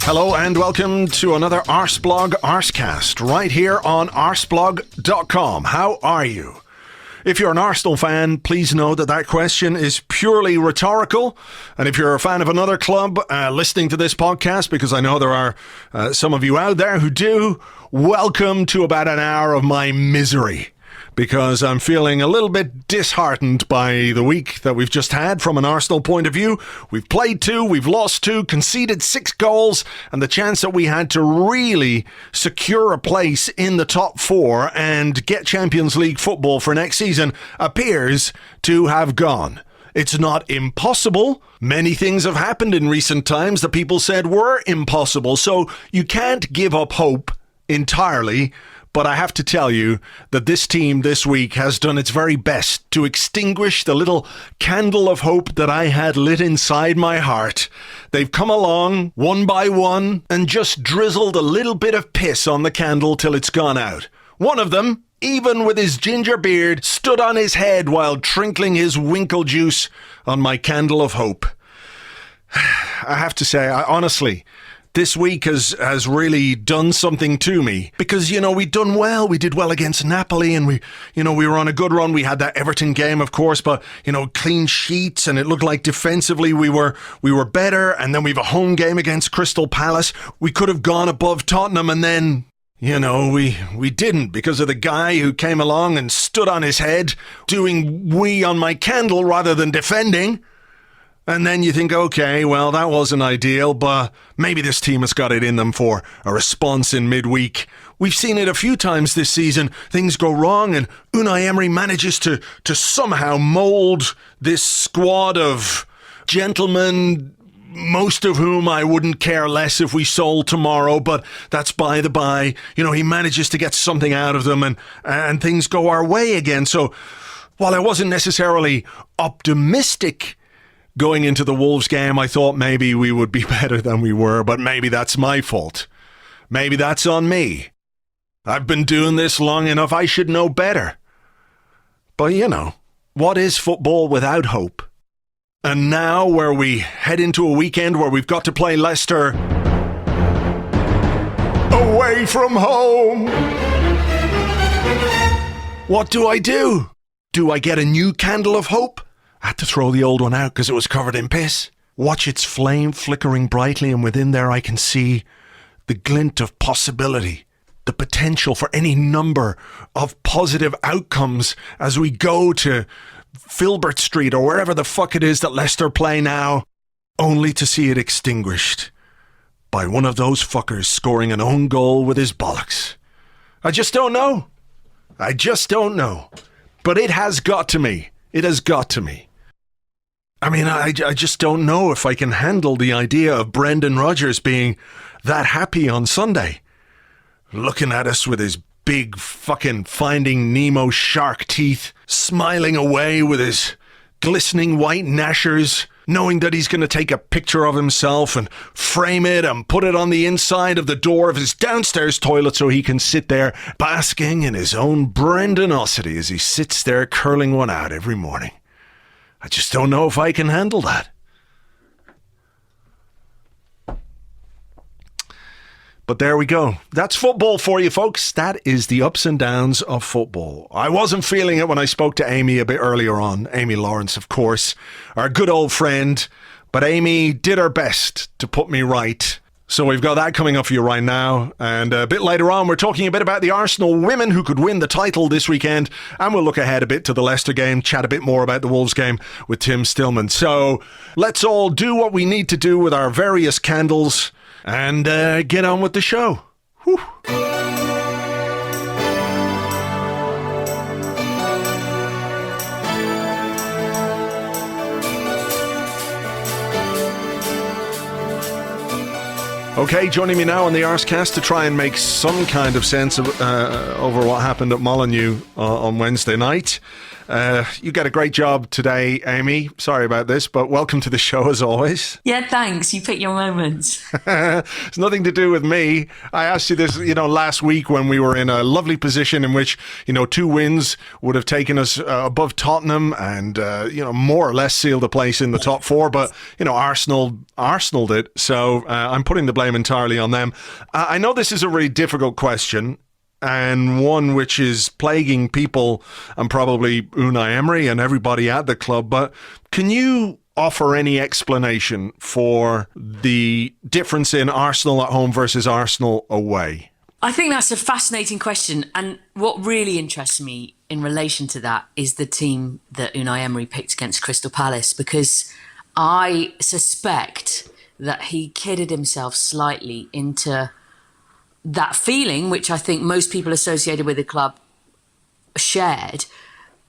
Hello and welcome to another Arseblog Arsecast right here on arseblog.com. How are you? If you're an Arsenal fan, please know that question is purely rhetorical. And if you're a fan of another club listening to this podcast, because I know there are some of you out there who do, welcome to about an hour of my misery. Because I'm feeling a little bit disheartened by the week that we've just had from an Arsenal point of view. We've played 2, we've lost 2, conceded 6 goals, and the chance that we had to really secure a place in the top 4 and get Champions League football for next season appears to have gone. It's not impossible. Many things have happened in recent times that people said were impossible, so you can't give up hope entirely. But I have to tell you that this team this week has done its very best to extinguish the little candle of hope that I had lit inside my heart. They've come along one by one and just drizzled a little bit of piss on the candle till it's gone out. One of them, even with his ginger beard, stood on his head while trinkling his winkle juice on my candle of hope. I have to say, honestly, this week has really done something to me because, we'd done well. We did well against Napoli and we were on a good run. We had that Everton game, of course, but, clean sheets, and it looked like defensively we were better. And then we have a home game against Crystal Palace. We could have gone above Tottenham, and then, we didn't because of the guy who came along and stood on his head doing wee on my candle rather than defending. And then you think, okay, well, that wasn't ideal, but maybe this team has got it in them for a response in midweek. We've seen it a few times this season. Things go wrong and Unai Emery manages to somehow mould this squad of gentlemen, most of whom I wouldn't care less if we sold tomorrow, but that's by the by. He manages to get something out of them and things go our way again. So while I wasn't necessarily optimistic going into the Wolves game, I thought maybe we would be better than we were, but maybe that's my fault. Maybe that's on me. I've been doing this long enough, I should know better. But what is football without hope? And now where we head into a weekend where we've got to play Leicester away from home. What do? Do I get a new candle of hope? I had to throw the old one out because it was covered in piss. Watch its flame flickering brightly, and within there I can see the glint of possibility, the potential for any number of positive outcomes as we go to Filbert Street or wherever the fuck it is that Leicester play now, only to see it extinguished by one of those fuckers scoring an own goal with his bollocks. I just don't know. But it has got to me. It has got to me. I mean, I just don't know if I can handle the idea of Brendan Rodgers being that happy on Sunday. Looking at us with his big fucking Finding Nemo shark teeth, smiling away with his glistening white gnashers, knowing that he's going to take a picture of himself and frame it and put it on the inside of the door of his downstairs toilet so he can sit there basking in his own Brendanosity as he sits there curling one out every morning. I just don't know if I can handle that. But there we go. That's football for you, folks. That is the ups and downs of football. I wasn't feeling it when I spoke to Amy a bit earlier on. Amy Lawrence, of course, our good old friend. But Amy did her best to put me right. So we've got that coming up for you right now. And a bit later on, we're talking a bit about the Arsenal women who could win the title this weekend. And we'll look ahead a bit to the Leicester game, chat a bit more about the Wolves game with Tim Stillman. So let's all do what we need to do with our various candles and get on with the show. Whew. Okay, joining me now on the Arsecast to try and make some kind of sense of, over what happened at Molineux on Wednesday night. You get a great job today, Amy. Sorry about this, but welcome to the show as always. Yeah, thanks. You pick your moments. It's nothing to do with me. I asked you this, last week when we were in a lovely position in which, 2 wins would have taken us above Tottenham and, more or less sealed a place in the top 4. But, Arsenal did. So I'm putting the blame entirely on them. I know this is a really difficult question, and one which is plaguing people and probably Unai Emery and everybody at the club. But can you offer any explanation for the difference in Arsenal at home versus Arsenal away? I think that's a fascinating question. And what really interests me in relation to that is the team that Unai Emery picked against Crystal Palace, because I suspect that he kidded himself slightly into that feeling, which I think most people associated with the club shared,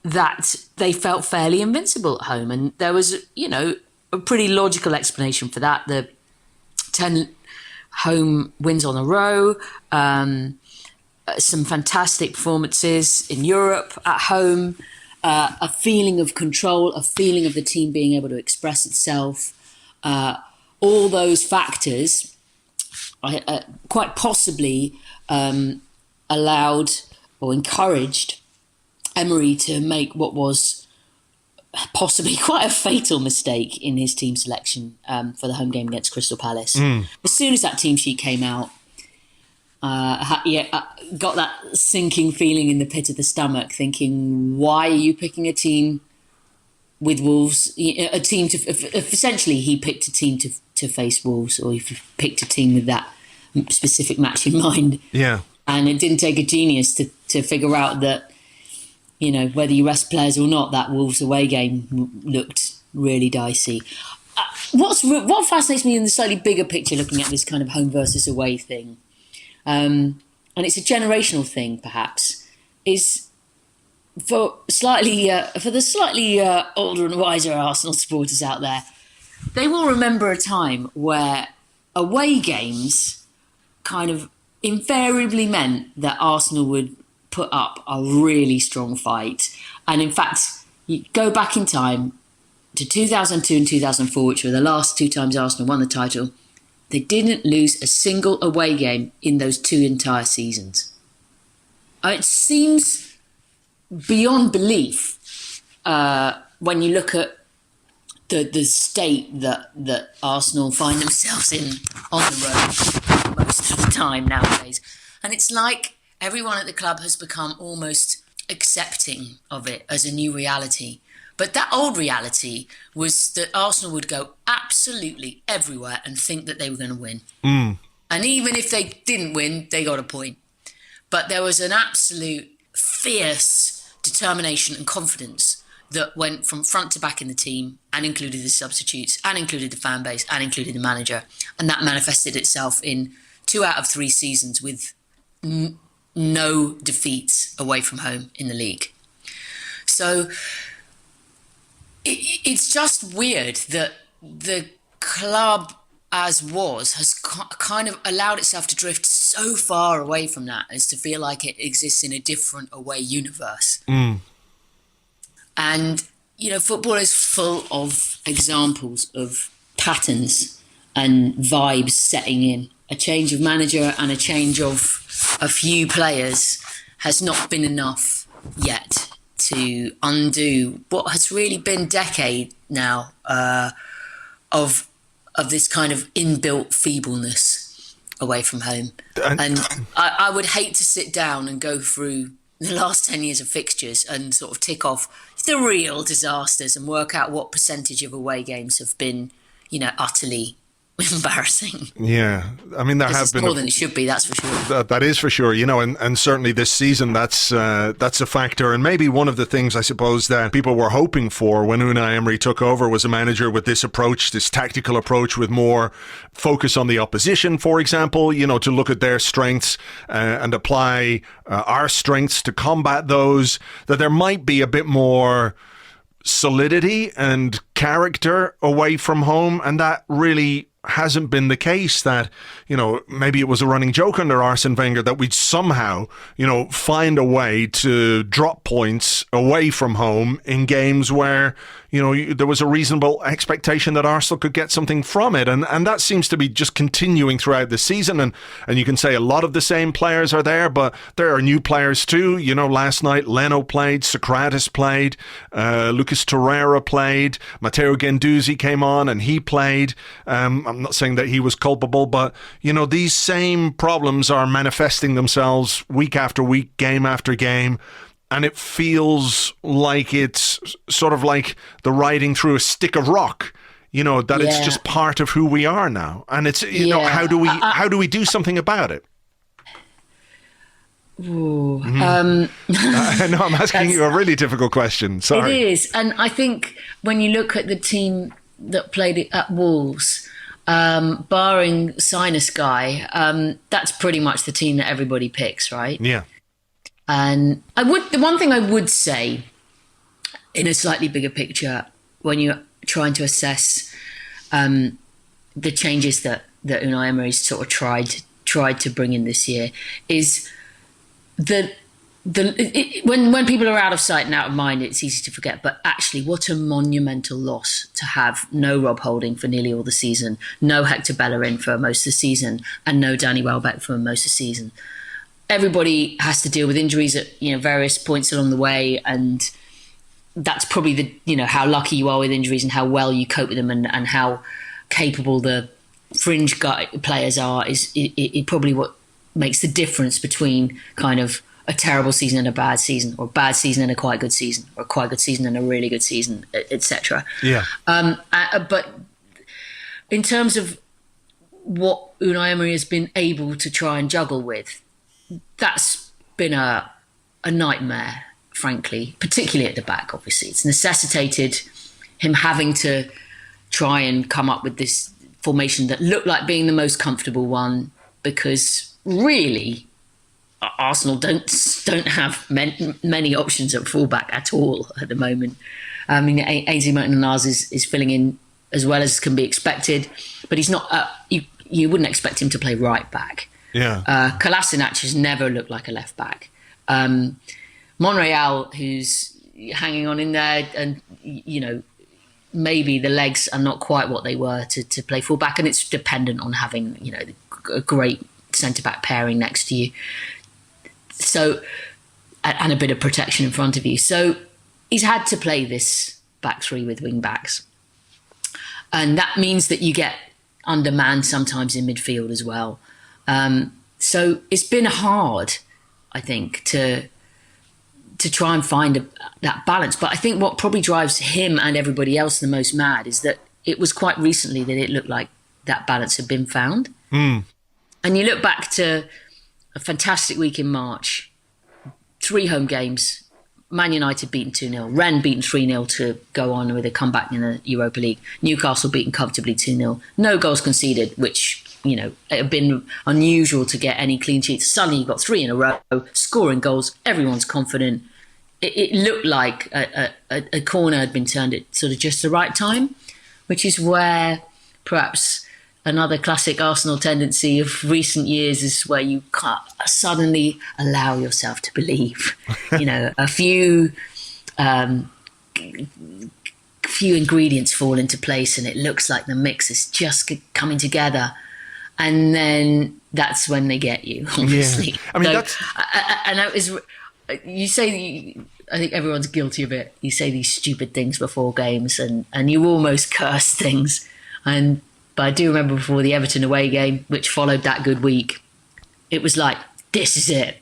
that they felt fairly invincible at home. And there was, a pretty logical explanation for that. The 10 home wins on a row, some fantastic performances in Europe at home, a feeling of control, a feeling of the team being able to express itself. All those factors quite possibly allowed or encouraged Emery to make what was possibly quite a fatal mistake in his team selection for the home game against Crystal Palace. As soon as that team sheet came out, got that sinking feeling in the pit of the stomach, thinking, why are you picking a team with Wolves? A team to essentially, he picked a team to face Wolves, or he picked a team with that specific match in mind. Yeah. And it didn't take a genius to figure out that, whether you rest players or not, that Wolves away game looked really dicey. What fascinates me in the slightly bigger picture, looking at this kind of home versus away thing, and it's a generational thing perhaps, is for the slightly older and wiser Arsenal supporters out there, they will remember a time where away games kind of invariably meant that Arsenal would put up a really strong fight. And in fact, you go back in time to 2002 and 2004, which were the last 2 times Arsenal won the title. They didn't lose a single away game in those 2 entire seasons. It seems beyond belief when you look at the state that Arsenal find themselves in on the road most of the time nowadays. And it's like everyone at the club has become almost accepting of it as a new reality. But that old reality was that Arsenal would go absolutely everywhere and think that they were going to win. And even if they didn't win, they got a point. But there was an absolute fierce determination and confidence that went from front to back in the team, and included the substitutes, and included the fan base, and included the manager. And that manifested itself in 2 out of 3 seasons with no defeats away from home in the league. So it's just weird that the club as was has kind of allowed itself to drift so far away from that as to feel like it exists in a different away universe. And, football is full of examples of patterns and vibes setting in. A change of manager and a change of a few players has not been enough yet to undo what has really been decade now of this kind of inbuilt feebleness away from home. And I would hate to sit down and go through the last 10 years of fixtures and sort of tick off the real disasters and work out what percentage of away games have been, utterly embarrassing. Yeah, I mean there have been more than it should be. That's for sure. That is for sure. And certainly this season that's a factor. And maybe one of the things I suppose that people were hoping for when Unai Emery took over was a manager with this approach, this tactical approach, with more focus on the opposition, for example. To look at their strengths and apply our strengths to combat those. That there might be a bit more solidity and character away from home, and that really hasn't been the case that, maybe it was a running joke under Arsene Wenger that we'd somehow, find a way to drop points away from home in games where, there was a reasonable expectation that Arsenal could get something from it. And that seems to be just continuing throughout the season. And you can say a lot of the same players are there, but there are new players too. Last night, Leno played, Socrates played, Lucas Torreira played, Matteo Guendouzi came on and he played. I'm not saying that he was culpable, but, these same problems are manifesting themselves week after week, game after game. And it feels like it's sort of like the riding through a stick of rock, that it's just part of who we are now. And it's, how do we do something about it? Ooh, I know I'm asking you a really difficult question. Sorry. It is. And I think when you look at the team that played it at Wolves, barring Sinus Guy, that's pretty much the team that everybody picks, right? Yeah. And the one thing I would say in a slightly bigger picture when you're trying to assess the changes that Unai Emery's sort of tried to bring in this year is when people are out of sight and out of mind, it's easy to forget. But actually, what a monumental loss to have no Rob Holding for nearly all the season, no Hector Bellerin for most of the season, and no Danny Welbeck for most of the season. Everybody has to deal with injuries at various points along the way, and that's probably how lucky you are with injuries and how well you cope with them, and how capable the fringe players are is probably what makes the difference between kind of a terrible season and a bad season, or a bad season and a quite good season, or a quite good season and a really good season, etc. Yeah. But in terms of what Unai Emery has been able to try and juggle with, that's been a nightmare, frankly, particularly at the back, obviously. It's necessitated him having to try and come up with this formation that looked like being the most comfortable one, because really Arsenal don't have many options at fullback at all at the moment. I mean, Ainsley Maitland-Niles is filling in as well as can be expected, but he's not. You wouldn't expect him to play right back. Yeah. Kolasinac has never looked like a left back. Monreal, who's hanging on in there, and maybe the legs are not quite what they were to play full back, and it's dependent on having a great centre back pairing next to you. So, and a bit of protection in front of you. So he's had to play this back three with wing backs, and that means that you get undermanned sometimes in midfield as well. So it's been hard, I think, to try and find that balance. But I think what probably drives him and everybody else the most mad is that it was quite recently that it looked like that balance had been found. Mm. And you look back to a fantastic week in March, 3 home games, Man United beaten 2-0, Rennes beaten 3-0 to go on with a comeback in the Europa League, Newcastle beaten comfortably 2-0, no goals conceded, which it had been unusual to get any clean sheets. Suddenly you got 3 in a row, scoring goals, everyone's confident. It looked like a corner had been turned at sort of just the right time, which is where perhaps another classic Arsenal tendency of recent years is where you can't suddenly allow yourself to believe. A few ingredients fall into place and it looks like the mix is just coming together. And then that's when they get you, obviously. Yeah. I mean, you say, I think everyone's guilty of it. You say these stupid things before games and you almost curse things. But I do remember before the Everton away game, which followed that good week, it was like, this is it.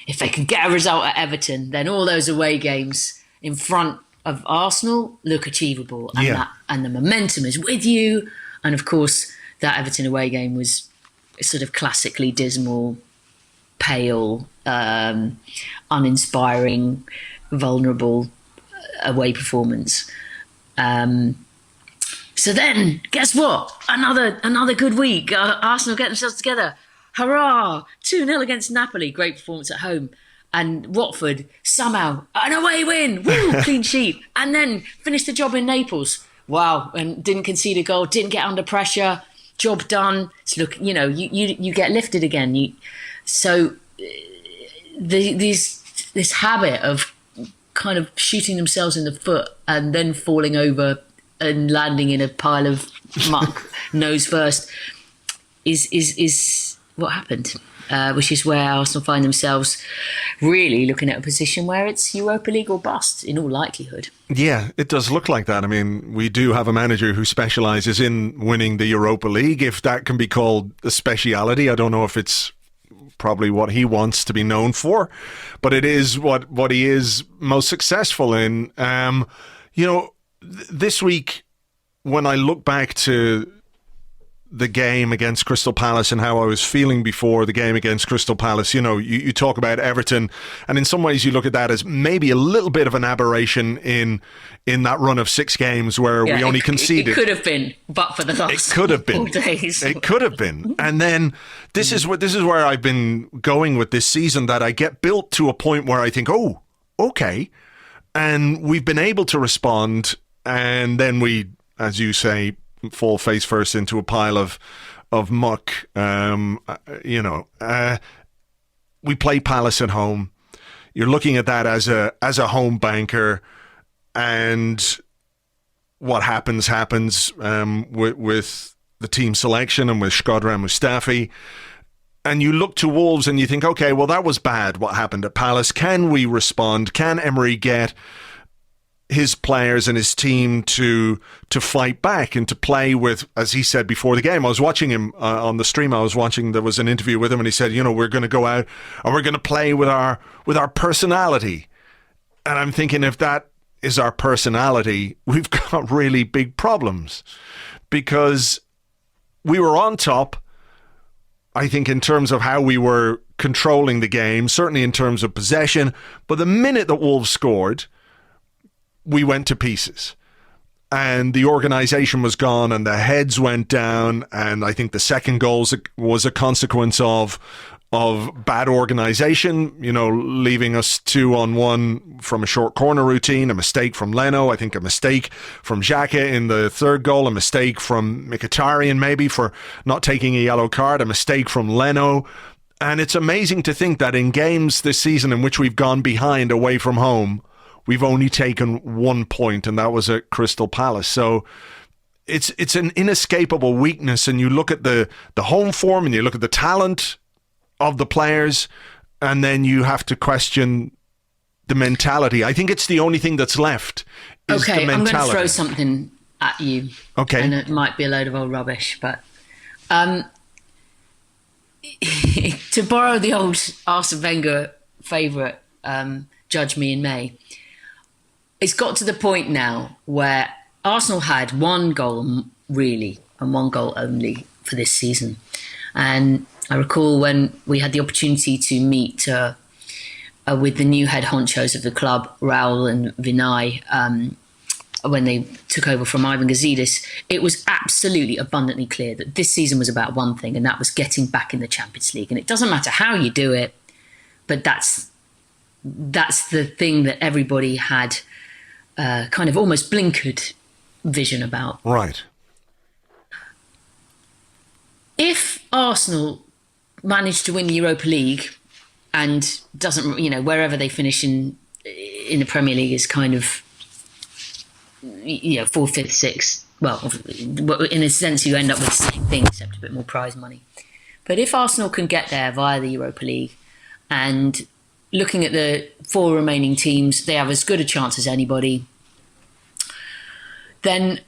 If they can get a result at Everton, then all those away games in front of Arsenal look achievable. And the momentum is with you. And of course, that Everton away game was sort of classically dismal, pale, uninspiring, vulnerable away performance. So then, guess what? Another good week. Arsenal get themselves together. Hurrah! 2-0 against Napoli. Great performance at home. And Watford, somehow, an away win. Woo! Clean sheet. And then finished the job in Naples. Wow. And didn't concede a goal, didn't get under pressure. job done. It's you get lifted again. This habit of kind of shooting themselves in the foot and then falling over and landing in a pile of muck nose first is what happened. Which is where Arsenal find themselves really looking at a position where it's Europa League or bust in all likelihood. Yeah, it does look like that. I mean, we do have a manager who specialises in winning the Europa League, if that can be called a speciality. I don't know if it's probably what he wants to be known for, but it is what he is most successful in. This week, when I look back to the game against Crystal Palace and how I was feeling before the game against Crystal Palace, you talk about Everton, and in some ways you look at that as maybe a little bit of an aberration in that run of 6 games where we only conceded. It could have been, but for the last 4 days. It could have been. And then this is where I've been going with this season, that I get built to a point where I think, oh, okay. And we've been able to respond, and then we, as you say, fall face first into a pile of muck. We play Palace at home. You're looking at that as a home banker, and what happens with the team selection and with Shkodran Mustafi. And you look to Wolves and you think, okay, well, that was bad what happened at Palace. Can we respond? Can Emery get his players and his team to fight back and to play with, as he said before the game? I was watching him on the stream. There was an interview with him, and he said, we're going to go out and we're going to play with our personality. And I'm thinking, if that is our personality, we've got really big problems, because we were on top, I think, in terms of how we were controlling the game, certainly in terms of possession. But the minute that Wolves scored, we went to pieces, and the organisation was gone, and the heads went down. And I think the second goal was a consequence of bad organisation, leaving us 2-on-1 from a short corner routine, a mistake from Leno, I think a mistake from Xhaka in the third goal, a mistake from Mkhitaryan maybe for not taking a yellow card, a mistake from Leno. And it's amazing to think that in games this season in which we've gone behind away from home, we've only taken 1 point, and that was at Crystal Palace. So it's an inescapable weakness, and you look at the home form and you look at the talent of the players, and then you have to question the mentality. I think it's the only thing that's left is the mentality. I'm going to throw something at you. Okay. And it might be a load of old rubbish, but to borrow the old Arsene Wenger favourite, judge me in May, it's got to the point now where Arsenal had 1 goal really, and 1 goal only for this season. And I recall when we had the opportunity to meet with the new head honchos of the club, Raul and Vinay, when they took over from Ivan Gazidis, it was absolutely abundantly clear that this season was about one thing, and that was getting back in the Champions League. And it doesn't matter how you do it, but that's the thing that everybody had kind of almost blinkered vision about. Right. If Arsenal manage to win the Europa League and doesn't, wherever they finish in the Premier League is kind of, 4th, 5th, 6th. Well, in a sense, you end up with the same thing, except a bit more prize money. But if Arsenal can get there via the Europa League, and looking at the 4 remaining teams, they have as good a chance as anybody, then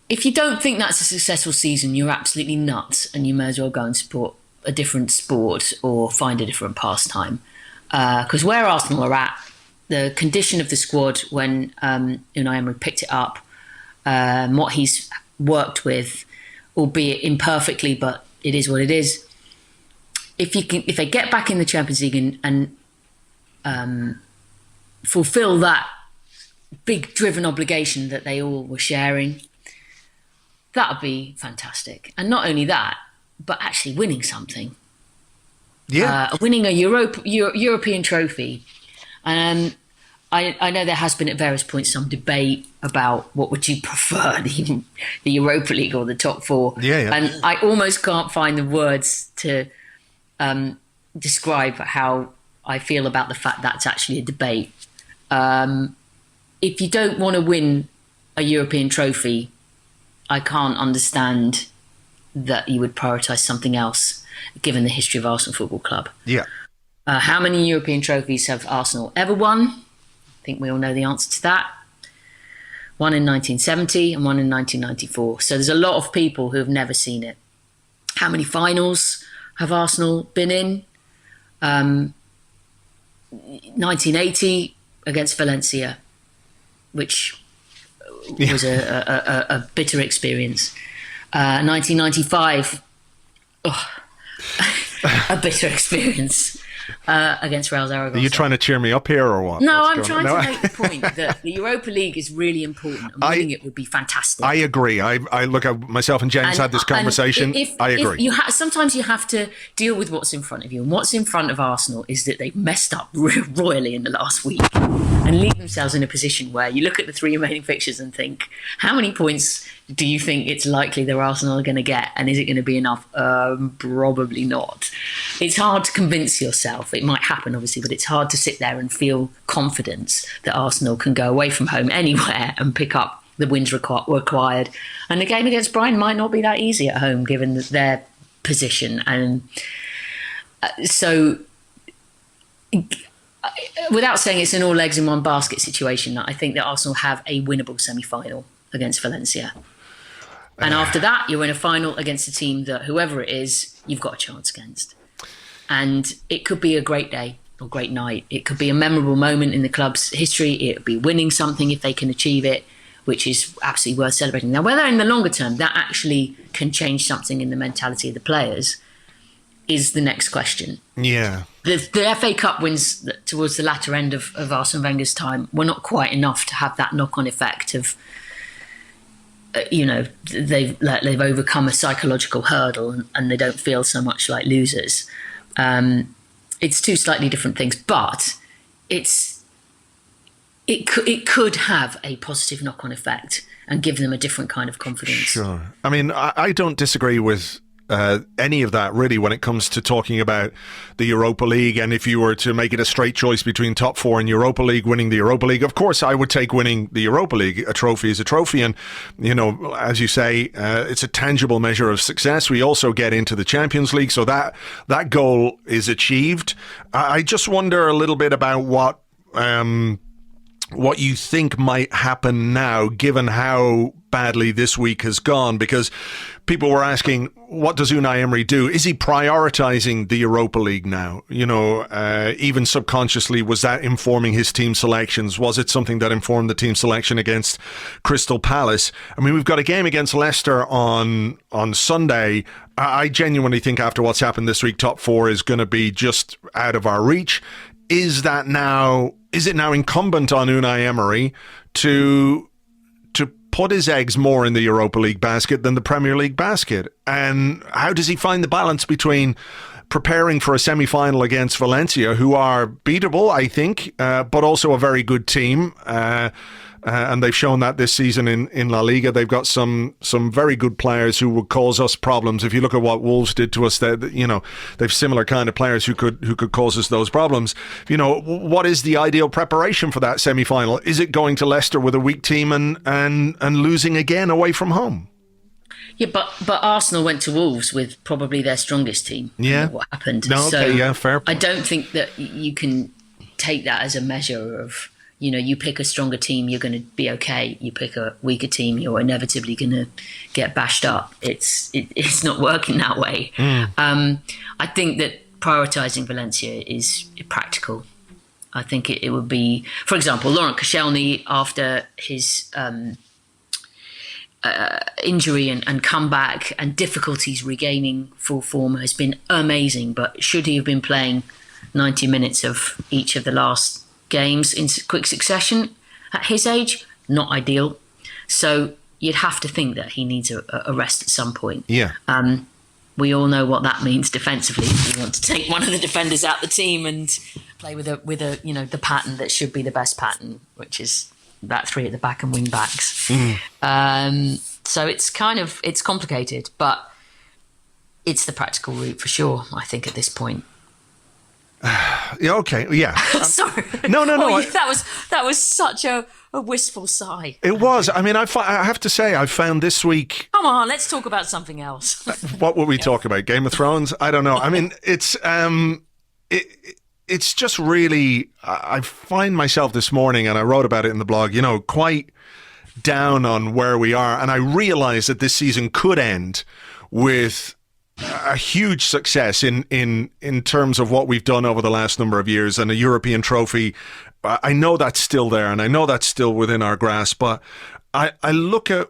if you don't think that's a successful season, you're absolutely nuts, and you may as well go and support a different sport or find a different pastime. Because where Arsenal are at, the condition of the squad when Unai Emery picked it up, what he's worked with, albeit imperfectly, but it is what it is. If they get back in the Champions League and fulfil that big driven obligation that they all were sharing, that would be fantastic. And not only that, but actually winning something. Yeah. Winning a European trophy. And I know there has been at various points some debate about what would you prefer, the Europa League or the top four. Yeah. And I almost can't find the words to describe how I feel about the fact that's actually a debate. If you don't want to win a European trophy, I can't understand that you would prioritise something else, given the history of Arsenal Football Club. Yeah. How many European trophies have Arsenal ever won? I think we all know the answer to that. One in 1970 and one in 1994. So there's a lot of people who have never seen it. How many finals have Arsenal been in? 1980 against Valencia, which was a bitter experience. 1995, a bitter experience. Against Real Zaragoza. Are you trying to cheer me up here or what? No, I'm trying to make the point that the Europa League is really important and winning it would be fantastic. I agree. I look at myself and James had this conversation. I agree. Sometimes you have to deal with what's in front of you. And what's in front of Arsenal is that they've messed up royally in the last week and leave themselves in a position where you look at the 3 remaining fixtures and think, how many points do you think it's likely that Arsenal are going to get? And is it going to be enough? Probably not. It's hard to convince yourself. It might happen, obviously, but it's hard to sit there and feel confidence that Arsenal can go away from home anywhere and pick up the wins required. And the game against Brighton might not be that easy at home, given their position. And so, without saying it's an all eggs in one basket situation, I think that Arsenal have a winnable semi-final against Valencia. And after that, you're in a final against a team that, whoever it is, you've got a chance against. And it could be a great day or great night. It could be a memorable moment in the club's history. It would be winning something if they can achieve it, which is absolutely worth celebrating. Now, whether in the longer term that actually can change something in the mentality of the players is the next question. Yeah. The FA Cup wins towards the latter end of Arsene Wenger's time were not quite enough to have that knock-on effect of, they've overcome a psychological hurdle and they don't feel so much like losers. It's two slightly different things, but it could have a positive knock-on effect and give them a different kind of confidence. Sure. I mean, I don't disagree with any of that, really, when it comes to talking about the Europa League. And if you were to make it a straight choice between top four and Europa League, winning the Europa League, of course, I would take winning the Europa League. A trophy is a trophy. And, as you say, it's a tangible measure of success. We also get into the Champions League. So that goal is achieved. I just wonder a little bit about what you think might happen now, given how badly this week has gone, because people were asking, what does Unai Emery do? Is he prioritizing the Europa League now? Even subconsciously, was that informing his team selections? Was it something that informed the team selection against Crystal Palace? I mean, we've got a game against Leicester on Sunday. I genuinely think after what's happened this week, top four is going to be just out of our reach. Is it now incumbent on Unai Emery to put his eggs more in the Europa League basket than the Premier League basket? And how does he find the balance between preparing for a semi-final against Valencia, who are beatable, I think, but also a very good team, and they've shown that this season in La Liga. They've got some very good players who would cause us problems. If you look at what Wolves did to us, they've similar kind of players who could cause us those problems. What is the ideal preparation for that semi-final? Is it going to Leicester with a weak team and losing again away from home? Yeah, but Arsenal went to Wolves with probably their strongest team. Yeah. What happened? No, okay, yeah, fair point. I don't think that you can take that as a measure of, you pick a stronger team, you're going to be okay. You pick a weaker team, you're inevitably going to get bashed up. It's not working that way. I think that prioritising Valencia is practical. I think it would be, for example, Laurent Koscielny, after his injury and comeback and difficulties regaining full form, has been amazing. But should he have been playing 90 minutes of each of the last games in quick succession at his age? Not ideal. So you'd have to think that he needs a rest at some point. Yeah. We all know what that means defensively. If you want to take one of the defenders out the team and play with a the pattern that should be the best pattern, which is that three at the back and wing backs. So it's complicated, but it's the practical route for sure, I think, at this point. Yeah, okay, yeah. Sorry. No. That was such a wistful sigh. It was. I mean, I have to say, I found this week... Come on, let's talk about something else. What would we talk about? Game of Thrones? I don't know. I mean, it's just really... I find myself this morning, and I wrote about it in the blog, quite down on where we are. And I realised that this season could end with a huge success in terms of what we've done over the last number of years, and a European trophy. I know that's still there, and I know that's still within our grasp, but I look at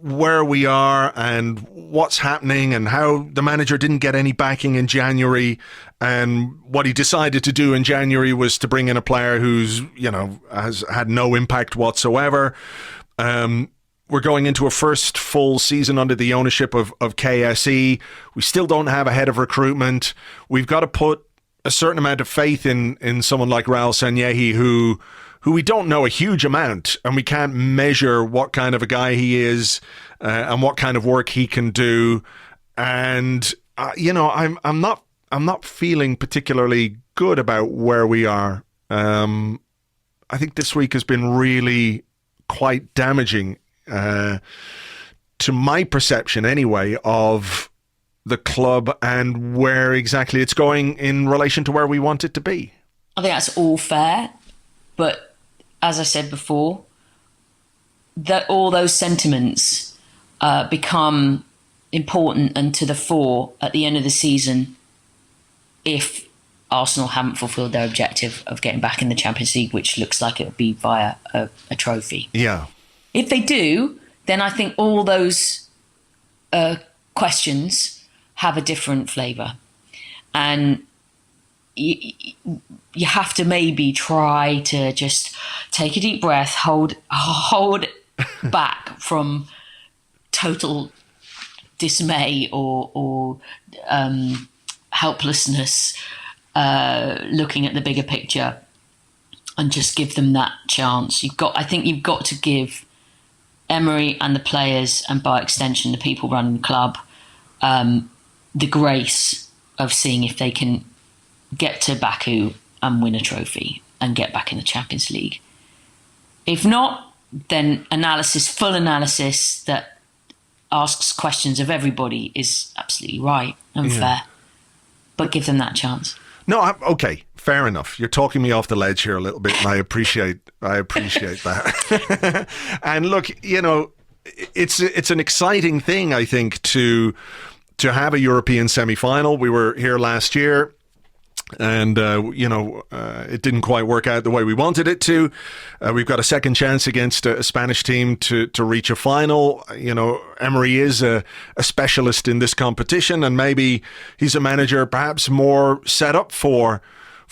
where we are and what's happening and how the manager didn't get any backing in January, and what he decided to do in January was to bring in a player who's, has had no impact whatsoever. We're going into a first full season under the ownership of KSE. We still don't have a head of recruitment. We've got to put a certain amount of faith in someone like Raul Sanyehi, who we don't know a huge amount, and we can't measure what kind of a guy he is and what kind of work he can do. And I'm not feeling particularly good about where we are. I think this week has been really quite damaging. To my perception anyway of the club and where exactly it's going in relation to where we want it to be. I think that's all fair, but as I said before, that all those sentiments become important and to the fore at the end of the season if Arsenal haven't fulfilled their objective of getting back in the Champions League, which looks like it'll be via a trophy. Yeah. If they do, then I think all those questions have a different flavour. And you have to maybe try to just take a deep breath, hold back from total dismay or helplessness, looking at the bigger picture, and just give them that chance. I think you've got to give Emery and the players, and by extension the people running the club, the grace of seeing if they can get to Baku and win a trophy and get back in the Champions League. If not, then full analysis that asks questions of everybody is absolutely right and fair. But give them that chance. No, okay, fair enough. You're talking me off the ledge here a little bit, and I appreciate that. And look, it's an exciting thing, I think, to have a European semi-final. We were here last year, and it didn't quite work out the way we wanted it to. We've got a second chance against a Spanish team to reach a final. Emery is a specialist in this competition, and maybe he's a manager perhaps more set up for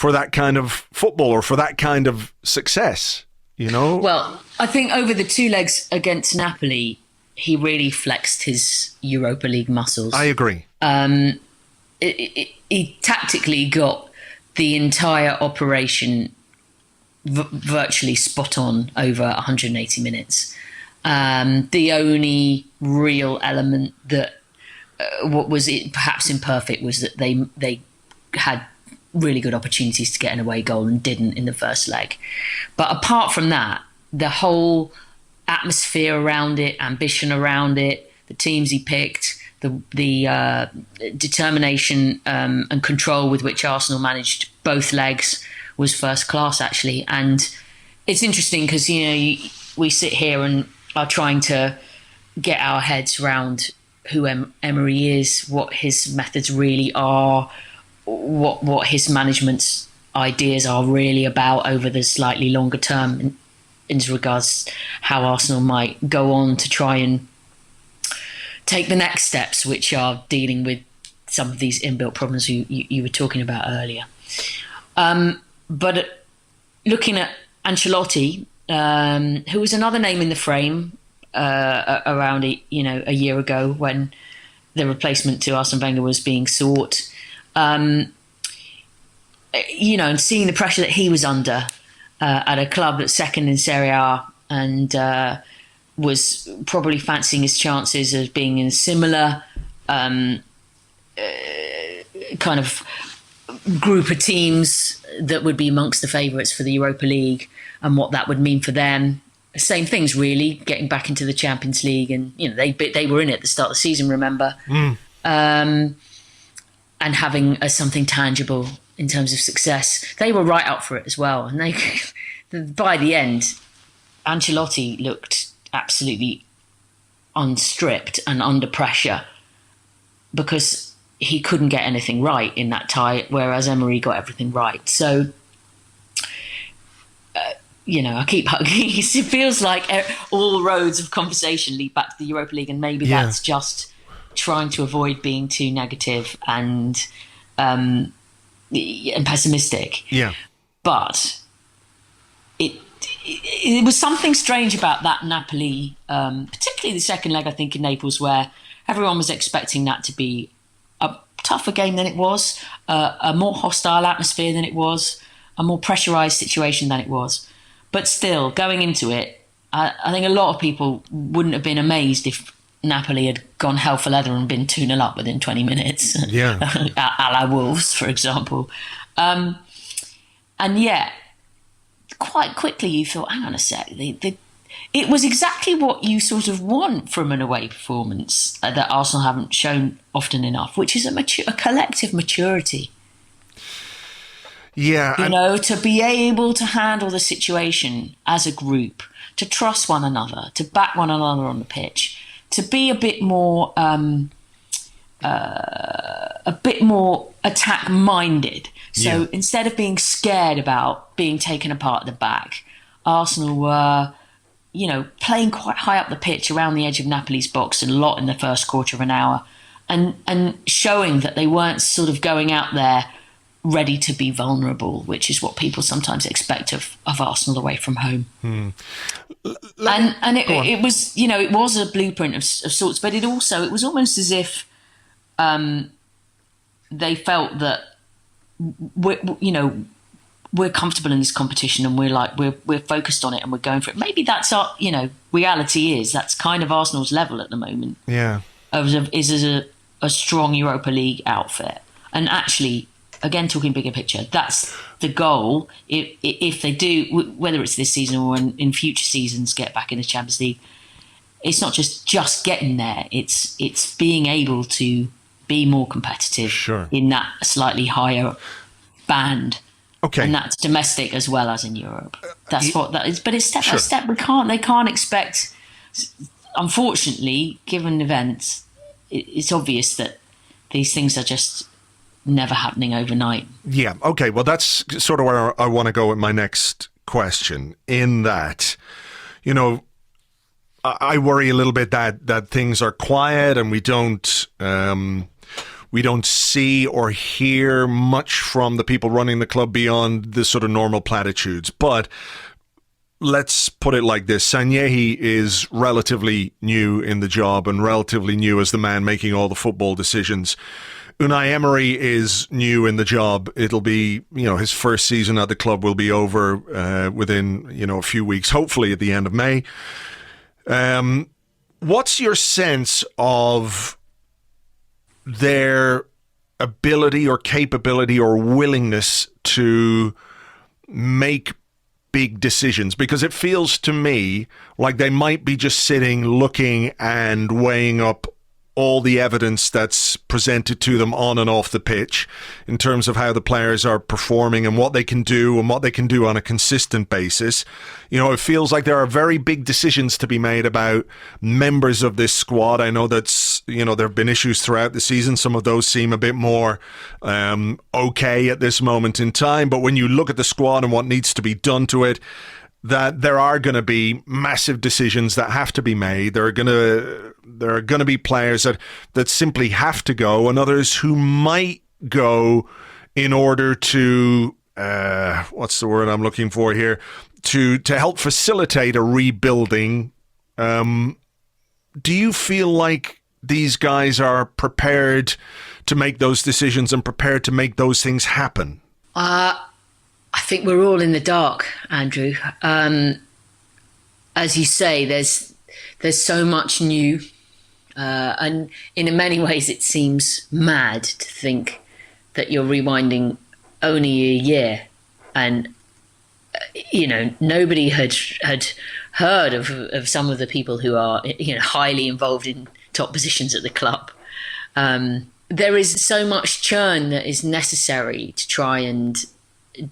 that kind of football or for that kind of success. Well, I think over the two legs against Napoli, he really flexed his Europa League muscles. I agree. He tactically got the entire operation virtually spot on over 180 minutes. The only real element that what was perhaps imperfect was that they had really good opportunities to get an away goal and didn't in the first leg. But apart from that, the whole atmosphere around it, ambition around it, the teams he picked, the determination and control with which Arsenal managed both legs was first class, actually. And it's interesting because, we sit here and are trying to get our heads around who Emery is, what his methods really are, what his management's ideas are really about over the slightly longer term in regards how Arsenal might go on to try and take the next steps, which are dealing with some of these inbuilt problems you were talking about earlier. But looking at Ancelotti, who was another name in the frame around a year ago when the replacement to Arsene Wenger was being sought. and seeing the pressure that he was under at a club that's second in Serie A and was probably fancying his chances of being in a similar kind of group of teams that would be amongst the favourites for the Europa League and what that would mean for them. Same things, really, getting back into the Champions League. And, they were in it at the start of the season, remember? And having something tangible in terms of success. They were right up for it as well. And by the end, Ancelotti looked absolutely unstripped and under pressure because he couldn't get anything right in that tie, whereas Emery got everything right. So, I keep hugging. It feels like all roads of conversation lead back to the Europa League, and maybe that's just trying to avoid being too negative and pessimistic. Yeah. But it was something strange about that Napoli, particularly the second leg, I think, in Naples, where everyone was expecting that to be a tougher game than it was, a more hostile atmosphere than it was, a more pressurised situation than it was. But still, going into it, I think a lot of people wouldn't have been amazed if Napoli had gone hell for leather and been 2-0 up within 20 minutes. Yeah. a la Wolves, for example. And yet, quite quickly you thought, hang on a sec, it was exactly what you sort of want from an away performance that Arsenal haven't shown often enough, which is a collective maturity. Yeah. To be able to handle the situation as a group, to trust one another, to back one another on the pitch, to be a bit more attack-minded. So instead of being scared about being taken apart at the back, Arsenal were, playing quite high up the pitch around the edge of Napoli's box and a lot in the first quarter of an hour, and showing that they weren't sort of going out there ready to be vulnerable, which is what people sometimes expect of Arsenal away from home. And it was, it was a blueprint of sorts, but it was almost as if they felt that we're comfortable in this competition and we're focused on it and we're going for it. Maybe that's our, reality is that's kind of Arsenal's level at the moment. Yeah, is as a strong Europa League outfit, and actually, again, talking bigger picture, that's the goal. If they do, whether it's this season or in future seasons, get back in the Champions League, it's not just getting there. It's being able to be more competitive in that slightly higher band. Okay, and that's domestic as well as in Europe. That's what that is. But it's step by step. They can't expect. Unfortunately, given events, it's obvious that these things are just never happening overnight. Yeah. Okay. Well, that's sort of where I want to go with my next question. In that, I worry a little bit that things are quiet and we don't see or hear much from the people running the club beyond the sort of normal platitudes. But let's put it like this. Sanyehi is relatively new in the job and relatively new as the man making all the football decisions. Unai Emery is new in the job. It'll be, his first season at the club will be over within, a few weeks, hopefully at the end of May. What's your sense of their ability or capability or willingness to make big decisions? Because it feels to me like they might be just sitting, looking and weighing up all the evidence that's presented to them on and off the pitch in terms of how the players are performing and what they can do on a consistent basis. It feels like there are very big decisions to be made about members of this squad. I know that's, there have been issues throughout the season. Some of those seem a bit more okay at this moment in time. But when you look at the squad and what needs to be done to it, that there are going to be massive decisions that have to be made. There are going to be players that simply have to go, and others who might go in order to what's the word I'm looking for here, to help facilitate a rebuilding. Do you feel like these guys are prepared to make those decisions and prepared to make those things happen? I think we're all in the dark, Andrew. As you say, there's so much new, and in many ways it seems mad to think that you're rewinding only a year, and nobody had heard of some of the people who are highly involved in top positions at the club. There is so much churn that is necessary to try and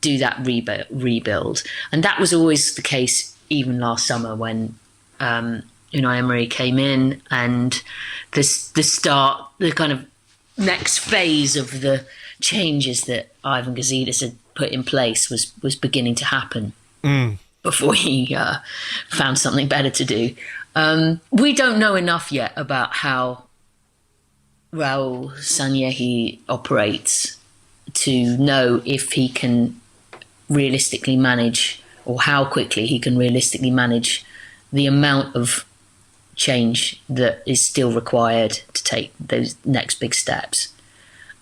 do that rebuild, and that was always the case even last summer when Unai Emery came in, and the kind of next phase of the changes that Ivan Gazidis had put in place was beginning to happen before he found something better to do. We don't know enough yet about how Raul Sanllehi operates to know if he can realistically manage, or how quickly he can realistically manage the amount of change that is still required to take those next big steps.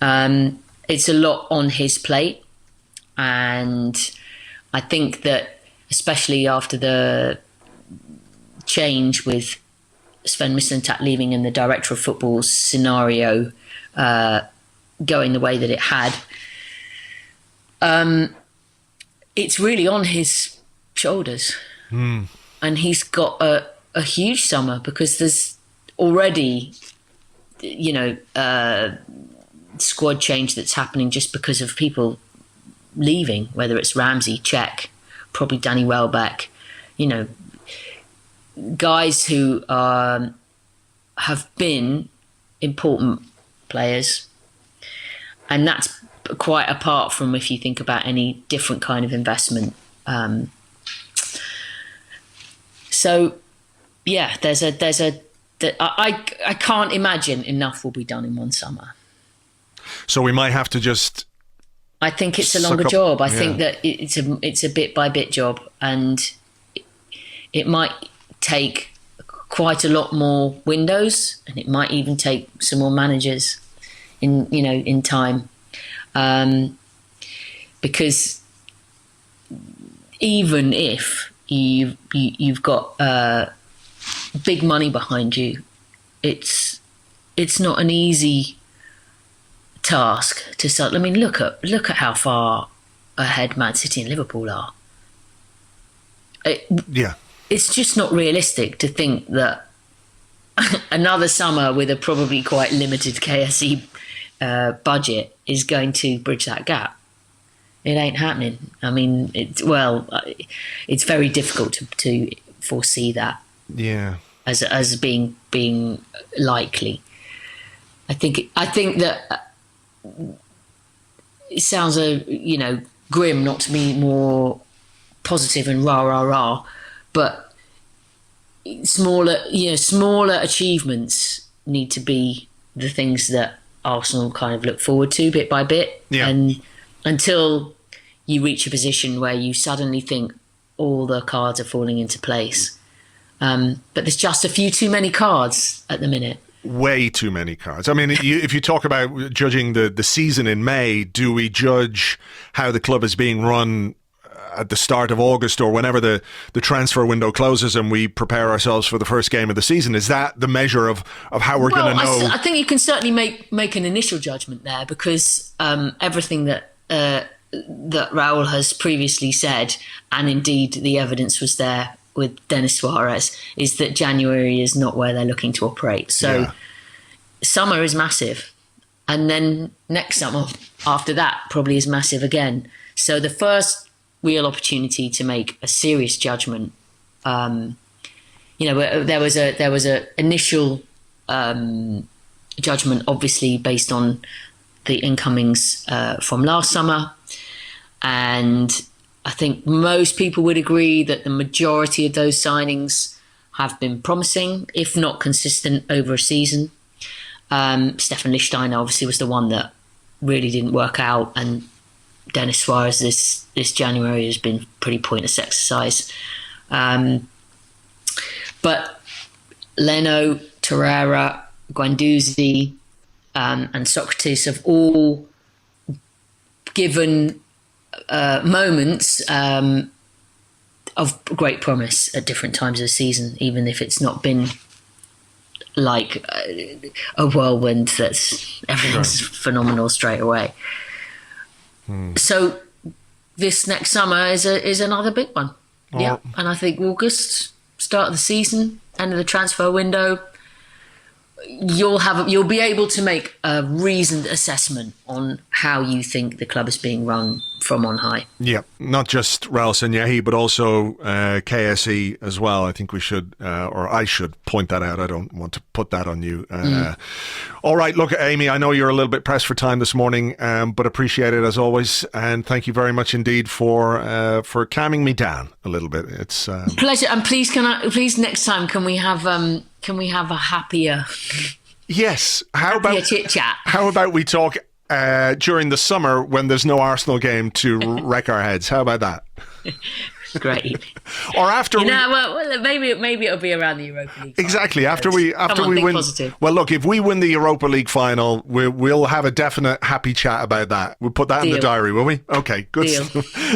It's a lot on his plate, and I think that especially after the change with Sven Mislintat leaving and the director of football scenario going the way that it had, it's really on his shoulders. And he's got a huge summer, because there's already, squad change that's happening just because of people leaving, whether it's Ramsey, Cech, probably Danny Welbeck, guys who have been important players. And that's quite apart from if you think about any different kind of investment. So, yeah, I can't imagine enough will be done in one summer. So we might have to just... I think it's a longer job. I think that it's a bit by bit job, and it might take quite a lot more windows, and it might even take some more managers in time, because even if you've got big money behind you, it's not an easy task to start. I mean, look at how far ahead Man City and Liverpool are. It's just not realistic to think that another summer with a probably quite limited KSE budget is going to bridge that gap. It ain't happening. I mean, it's very difficult to foresee that. Yeah. As being likely. I think that it sounds grim not to be more positive and rah, but smaller achievements need to be the things that Arsenal kind of look forward to bit by bit. Yeah. And until you reach a position where you suddenly think all the cards are falling into place. But there's just a few too many cards at the minute. Way too many cards. I mean, if you talk about judging the season in May, do we judge how the club is being run at the start of August or whenever the transfer window closes and we prepare ourselves for the first game of the season? Is that the measure of how we're going to know? I think you can certainly make an initial judgment there, because everything that Raul has previously said, and indeed the evidence was there with Denis Suarez, is that January is not where they're looking to operate. So summer is massive. And then next summer after that probably is massive again. So the first real opportunity to make a serious judgment, there was a initial judgment, obviously based on the incomings from last summer. And I think most people would agree that the majority of those signings have been promising, if not consistent, over a season. Stefan Lichtsteiner obviously was the one that really didn't work out, and Denis Suarez this January has been pretty pointless exercise. But Leno, Torreira, Guendouzi and Socrates have all given moments of great promise at different times of the season, even if it's not been like a whirlwind that's everything's phenomenal straight away. So this next summer is another big one. Yeah, and I think August, start of the season, end of the transfer window, you'll be able to make a reasoned assessment on how you think the club is being run from on high. Yeah, not just Raul Sanyehi, but also KSE as well. I think we should, or I should point that out. I don't want to put that on you. All right, look, Amy, I know you're a little bit pressed for time this morning, but appreciate it as always, and thank you very much indeed for calming me down a little bit. It's pleasure, and please next time can we have a happier? Yes. Happier chit chat. How about we talk during the summer when there's no Arsenal game to wreck our heads? How about that? Great. Or after well, maybe it'll be around the Europa League final. Exactly. After we win. Positive. Well, look, if we win the Europa League final, we'll have a definite happy chat about that. We'll put that in the diary, will we? Okay, good. Deal.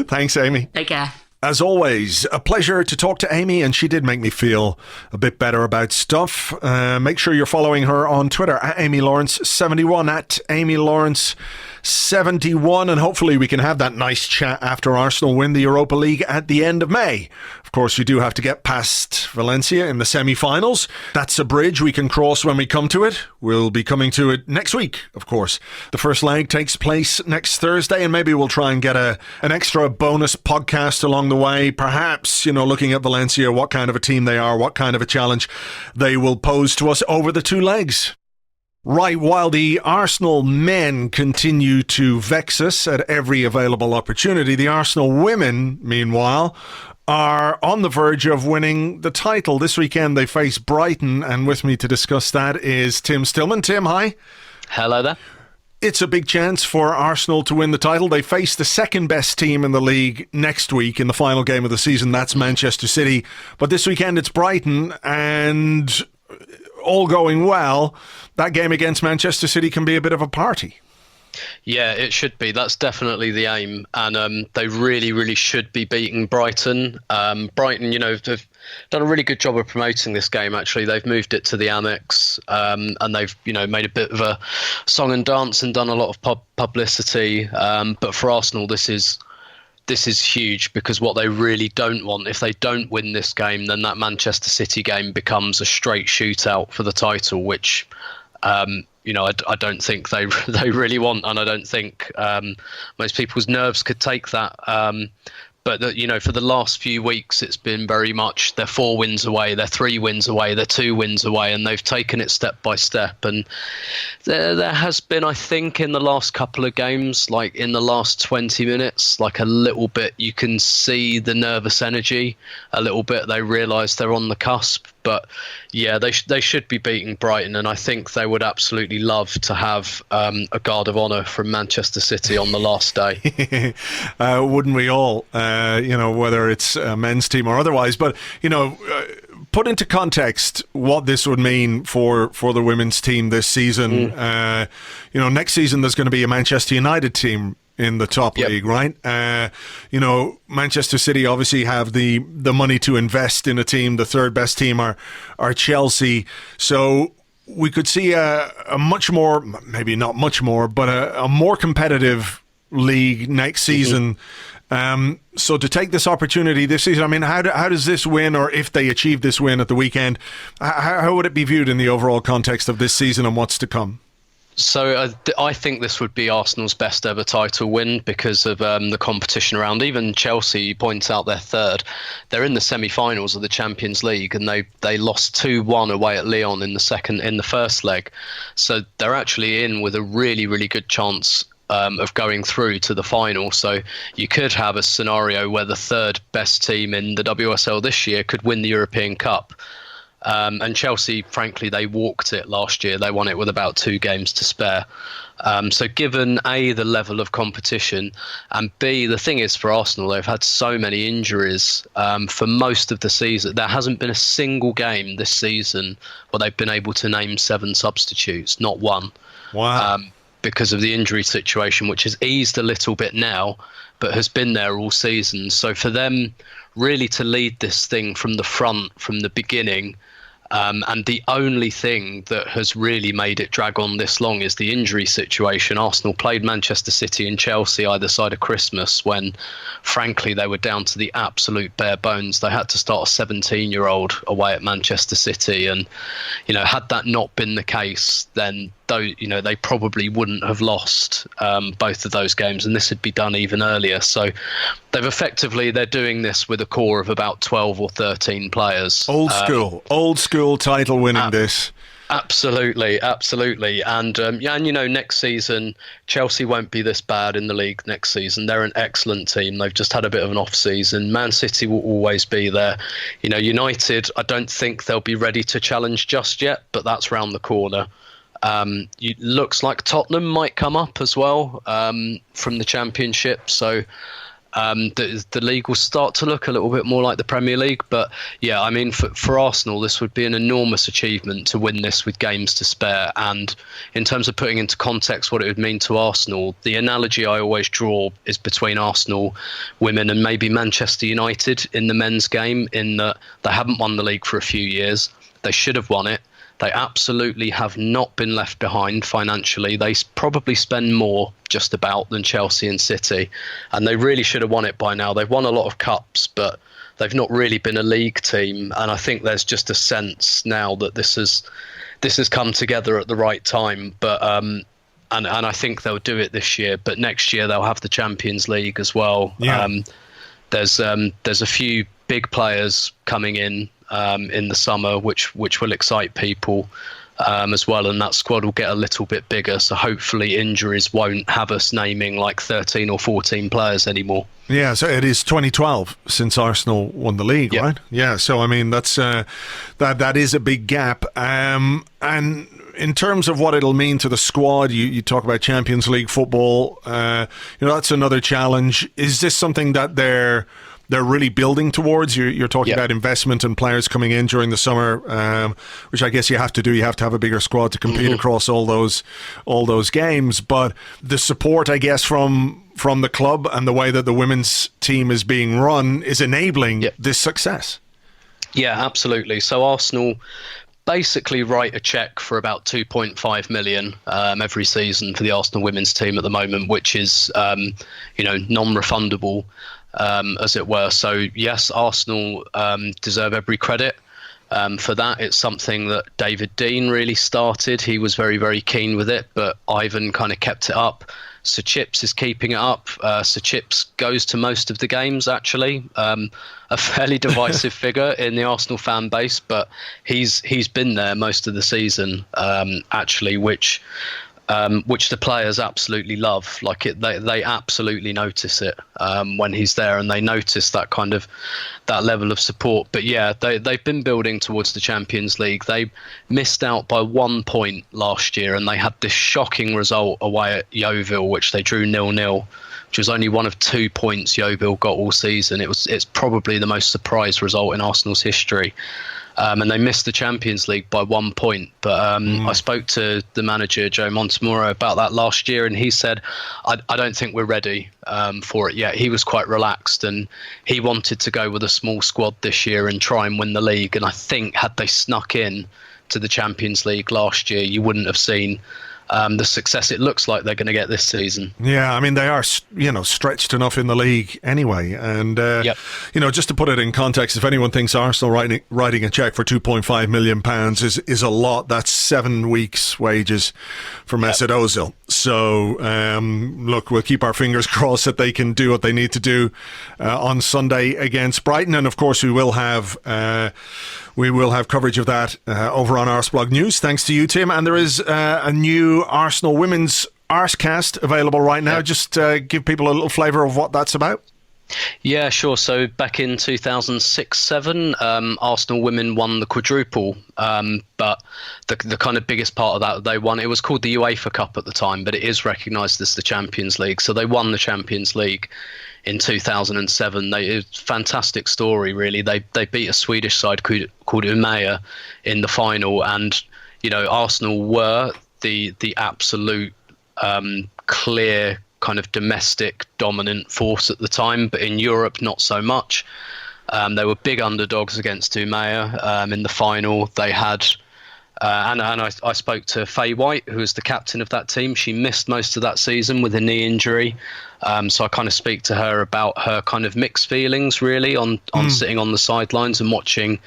Thanks, Amy. Take care. As always, a pleasure to talk to Amy, and she did make me feel a bit better about stuff. Make sure you're following her on Twitter at AmyLawrence71, at AmyLawrence71, and hopefully we can have that nice chat after Arsenal win the Europa League at the end of May. Of course, we do have to get past Valencia in the semi-finals. That's a bridge we can cross when we come to it. We'll be coming to it next week, of course. The first leg takes place next Thursday, and maybe we'll try and get an extra bonus podcast along the way. Perhaps, looking at Valencia, what kind of a team they are, what kind of a challenge they will pose to us over the two legs. Right, while the Arsenal men continue to vex us at every available opportunity, the Arsenal women, meanwhile, are on the verge of winning the title. This weekend they face Brighton, and with me to discuss that is Tim Stillman. Tim, hi. Hello there. It's a big chance for Arsenal to win the title. They face the second best team in the league next week in the final game of the season. That's Manchester City. But this weekend it's Brighton, and all going well, that game against Manchester City can be a bit of a party. Yeah, it should be. That's definitely the aim. And they really, really should be beating Brighton. Brighton, they've done a really good job of promoting this game, actually. They've moved it to the Amex, and they've, made a bit of a song and dance and done a lot of publicity. But for Arsenal, this is huge, because what they really don't want, if they don't win this game, then that Manchester City game becomes a straight shootout for the title, which I don't think they really want, and I don't think most people's nerves could take that. But for the last few weeks, it's been very much they're 4 wins away, they're 3 wins away, they're 2 wins away, and they've taken it step by step. And there has been, I think, in the last couple of games, like in the last 20 minutes, like a little bit, you can see the nervous energy a little bit. They realise they're on the cusp. But yeah, they should be beating Brighton, and I think they would absolutely love to have a guard of honour from Manchester City on the last day. Wouldn't we all? Whether it's a men's team or otherwise. But put into context what this would mean for the women's team this season. Next season there's going to be a Manchester United team in the top league, right? Manchester City obviously have the money to invest in a team. The third best team are Chelsea. So we could see a much more, maybe not much more, but a more competitive league next season. So to take this opportunity this season, I mean, how does this win, or if they achieve this win at the weekend, how would it be viewed in the overall context of this season and what's to come? So I think this would be Arsenal's best ever title win because of the competition around. Even Chelsea points out they're third. They're in the semi-finals of the Champions League, and they lost 2-1 away at Lyon in the first leg. So they're actually in with a really, really good chance of going through to the final. So you could have a scenario where the third best team in the WSL this year could win the European Cup. And Chelsea, frankly, they walked it last year. They won it with about 2 games to spare. So given A, the level of competition, and B, the thing is for Arsenal, they've had so many injuries for most of the season. There hasn't been a single game this season where they've been able to name 7 substitutes, not one. Wow. because of the injury situation, which has eased a little bit now, but has been there all season. So for them really to lead this thing from the front, from the beginning, and the only thing that has really made it drag on this long is the injury situation. Arsenal played Manchester City and Chelsea either side of Christmas when, frankly, they were down to the absolute bare bones. They had to start a 17-year-old away at Manchester City. And, had that not been the case, then they probably wouldn't have lost both of those games, and this would be done even earlier. So they're doing this with a core of about 12 or 13 players. Old school title winning this. Absolutely. And next season Chelsea won't be this bad in the league next season. They're an excellent team. They've just had a bit of an off season. Man City will always be there. United, I don't think they'll be ready to challenge just yet, but that's round the corner. It looks like Tottenham might come up as well from the Championship. So the league will start to look a little bit more like the Premier League. But yeah, I mean, for Arsenal, this would be an enormous achievement to win this with games to spare. And in terms of putting into context what it would mean to Arsenal, the analogy I always draw is between Arsenal women and maybe Manchester United in the men's game, in that they haven't won the league for a few years. They should have won it. They absolutely have not been left behind financially. They probably spend more just about than Chelsea and City, and they really should have won it by now. They've won a lot of cups, but they've not really been a league team. And I think there's just a sense now that this has come together at the right time. But and I think they'll do it this year. But next year they'll have the Champions League as well. Yeah. There's a few big players coming in the summer, which will excite people as well, and that squad will get a little bit bigger. So hopefully injuries won't have us naming like 13 or 14 players anymore. Yeah, so it is 2012 since Arsenal won the league, right? Yeah, so I mean that's that is a big gap. And in terms of what it'll mean to the squad, you talk about Champions League football. That's another challenge. Is this something that they're really building towards? You're talking about investment and players coming in during the summer, which I guess you have to do. You have to have a bigger squad to compete across all those games. But the support, I guess, from the club and the way that the women's team is being run is enabling this success. Yeah, absolutely. So Arsenal basically write a cheque for about 2.5 million every season for the Arsenal women's team at the moment, which is non-refundable. As it were. So yes, Arsenal deserve every credit for that. It's something that David Dean really started. He was very, very keen with it, but Ivan kind of kept it up. Sir Chips is keeping it up. Sir Chips goes to most of the games, actually. A fairly divisive figure in the Arsenal fan base, but he's been there most of the season, actually, which the players absolutely love. They absolutely notice it when he's there, and they notice that level of support. But yeah, they've been building towards the Champions League. They missed out by 1 point last year, and they had this shocking result away at Yeovil, which they drew 0-0, which was only one of 2 points Yeovil got all season. It's probably the most surprise result in Arsenal's history. And they missed the Champions League by 1 point. But I spoke to the manager, Joe Montemuro, about that last year, and he said, I don't think we're ready for it yet. He was quite relaxed, and he wanted to go with a small squad this year and try and win the league. And I think had they snuck in to the Champions League last year, you wouldn't have seen the success it looks like they're going to get this season. Yeah, I mean, they are, stretched enough in the league anyway. And, just to put it in context, if anyone thinks Arsenal writing a cheque for £2.5 million is a lot, that's 7 weeks' wages for Mesut Ozil. So, look, we'll keep our fingers crossed that they can do what they need to do on Sunday against Brighton. And, of course, we will have coverage of that over on Arseblog News. Thanks to you, Tim. And there is a new Arsenal women's Arsecast available right now. Just give people a little flavour of what that's about. Yeah, sure. So back in 2006-07, Arsenal women won the quadruple. But the kind of biggest part of that they won, it was called the UEFA Cup at the time, but it is recognised as the Champions League. So they won the Champions League in 2007. It's a fantastic story, really. They beat a Swedish side called Umeå in the final, and Arsenal were the absolute clear kind of domestic dominant force at the time, but in Europe not so much. They were big underdogs against Umea in the final. They had and I spoke to Faye White, who was the captain of that team. She missed most of that season with a knee injury. So I kind of speak to her about her kind of mixed feelings, really, on sitting on the sidelines and watching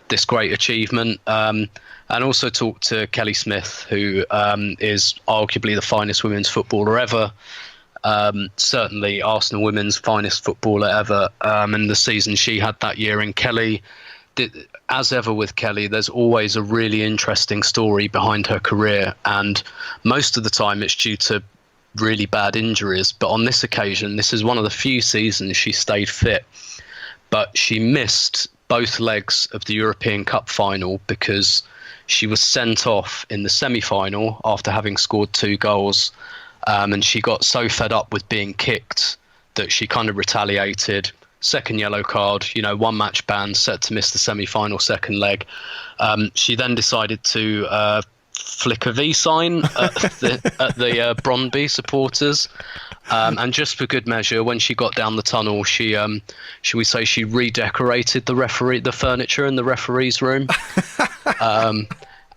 this great achievement. And also talk to Kelly Smith, who is arguably the finest women's footballer ever. Certainly Arsenal women's finest footballer ever. And the season she had that year. And Kelly, as ever with Kelly, there's always a really interesting story behind her career. And most of the time it's due to really bad injuries. But on this occasion, this is one of the few seasons she stayed fit. But she missed both legs of the European Cup final because she was sent off in the semi-final after having scored 2 goals. And she got so fed up with being kicked that she kind of retaliated. Second yellow card, 1 match ban, set to miss the semi-final second leg. She then decided to flick a V sign at the Brøndby supporters. And just for good measure, when she got down the tunnel, she, should we say, she redecorated the furniture in the referee's room.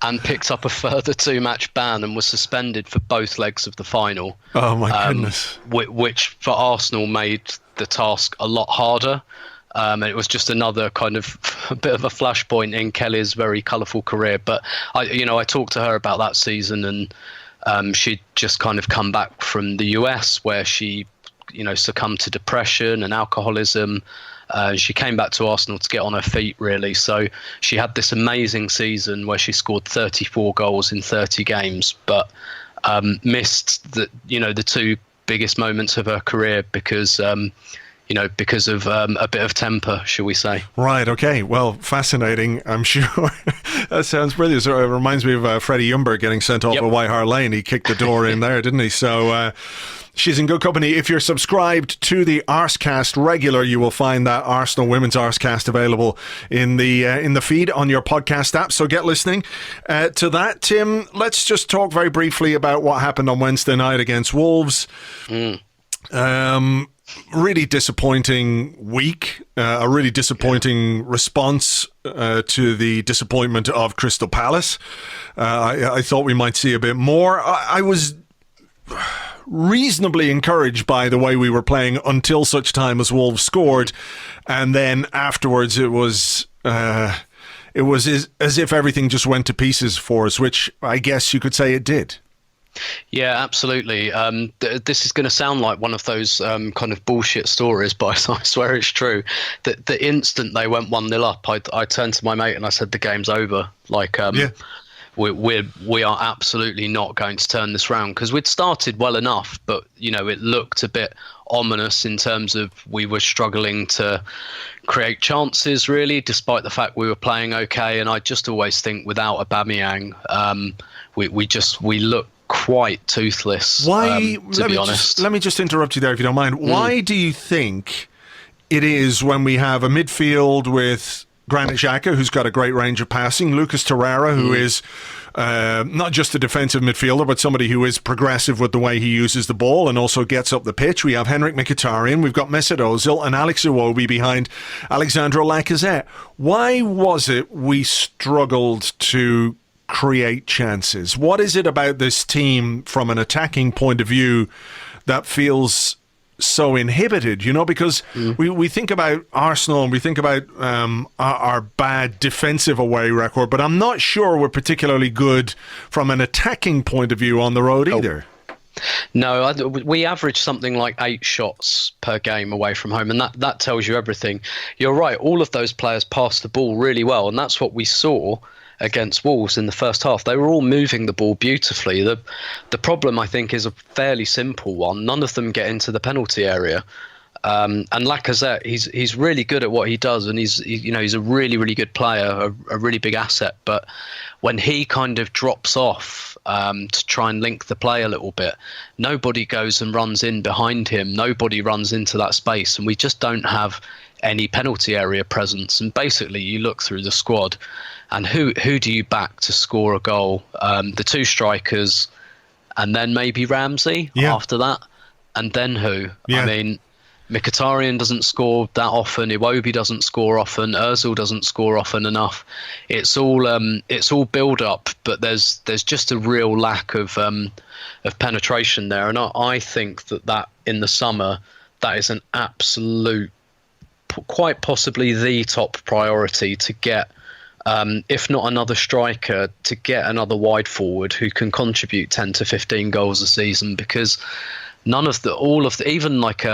And picked up a further 2-match ban and was suspended for both legs of the final. Oh, my goodness. Which, for Arsenal, made the task a lot harder. And it was just another kind of a bit of a flashpoint in Kelly's very colourful career. But, I talked to her about that season, and she'd just kind of come back from the US where she, succumbed to depression and alcoholism. She came back to Arsenal to get on her feet, really. So she had this amazing season where she scored 34 goals in 30 games, but missed the 2 biggest moments of her career because of a bit of temper, shall we say. Right, okay. Well, fascinating, I'm sure. That sounds brilliant. So it reminds me of Freddie Ljungberg getting sent off at White Hart Lane. He kicked the door in there, didn't he? So she's in good company. If you're subscribed to the Arsecast regular, you will find that Arsenal Women's Arsecast available in the feed on your podcast app. So get listening to that. Tim, let's just talk very briefly about what happened on Wednesday night against Wolves. Really disappointing week, a really disappointing response to the disappointment of Crystal Palace. I thought we might see a bit more. I was reasonably encouraged by the way we were playing until such time as Wolves scored, and then afterwards it was as if everything just went to pieces for us, which I guess you could say it did. Yeah, absolutely. This is going to sound like one of those kind of bullshit stories, but I swear it's true. That the instant they went 1-0 up, I turned to my mate and I said, the game's over. We are absolutely not going to turn this round, because we'd started well enough, but it looked a bit ominous in terms of we were struggling to create chances, really, despite the fact we were playing okay. And I just always think without Aubameyang, we look quite toothless. Why? To be honest, let me just interrupt you there, if you don't mind. Why do you think it is when we have a midfield with Granit Xhaka, who's got a great range of passing, Lucas Torreira, who is not just a defensive midfielder, but somebody who is progressive with the way he uses the ball and also gets up the pitch. We have Henrik Mkhitaryan, we've got Mesut Ozil and Alex Iwobi behind Alexandre Lacazette. Why was it we struggled to create chances? What is it about this team from an attacking point of view that feels so inhibited? Because we think about Arsenal and we think about our bad defensive away record, but I'm not sure we're particularly good from an attacking point of view on the road either. No, we average something like 8 shots per game away from home, and that tells you everything. You're right, all of those players pass the ball really well, and that's what we saw against Wolves in the first half. They were all moving the ball beautifully. The problem, I think, is a fairly simple one. None of them get into the penalty area. And Lacazette, he's really good at what he does, and he's a really, really good player, a really big asset. But when he kind of drops off to try and link the play a little bit, nobody goes and runs in behind him. Nobody runs into that space, and we just don't have any penalty area presence. And basically, you look through the squad, and who do you back to score a goal? The 2 strikers, and then maybe Ramsey after that, and then who? I mean, Mkhitaryan doesn't score that often. Iwobi doesn't score often. Özil doesn't score often enough. It's all build up, but there's just a real lack of penetration there. And I think that in the summer, that is an absolute, quite possibly the top priority to get. If not another striker, to get another wide forward who can contribute 10 to 15 goals a season, because even like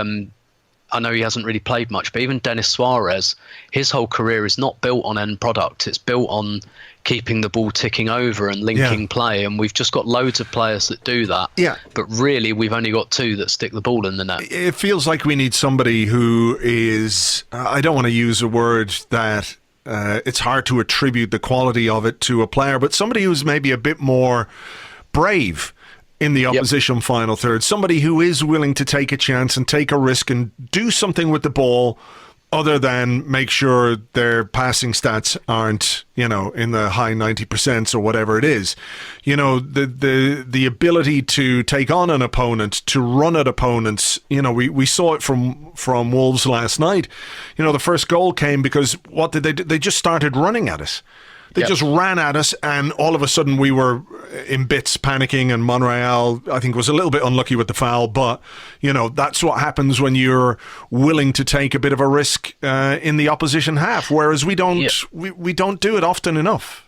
I know he hasn't really played much, but even Denis Suarez, his whole career is not built on end product. It's built on keeping the ball ticking over and linking play. And we've just got loads of players that do that. Yeah. But really, we've only got two that stick the ball in the net. It feels like we need somebody who is, I don't want to use a word that it's hard to attribute the quality of it to a player, but somebody who's maybe a bit more brave in the opposition final third, somebody who is willing to take a chance and take a risk and do something with the ball other than make sure their passing stats aren't, in the high 90% or whatever it is. The ability to take on an opponent, to run at opponents. We saw it from Wolves last night. The first goal came because what did they do? They just started running at us. They just ran at us, and all of a sudden we were in bits, panicking, and Monreal, I think, was a little bit unlucky with the foul, but, that's what happens when you're willing to take a bit of a risk in the opposition half, whereas we don't we don't do it often enough.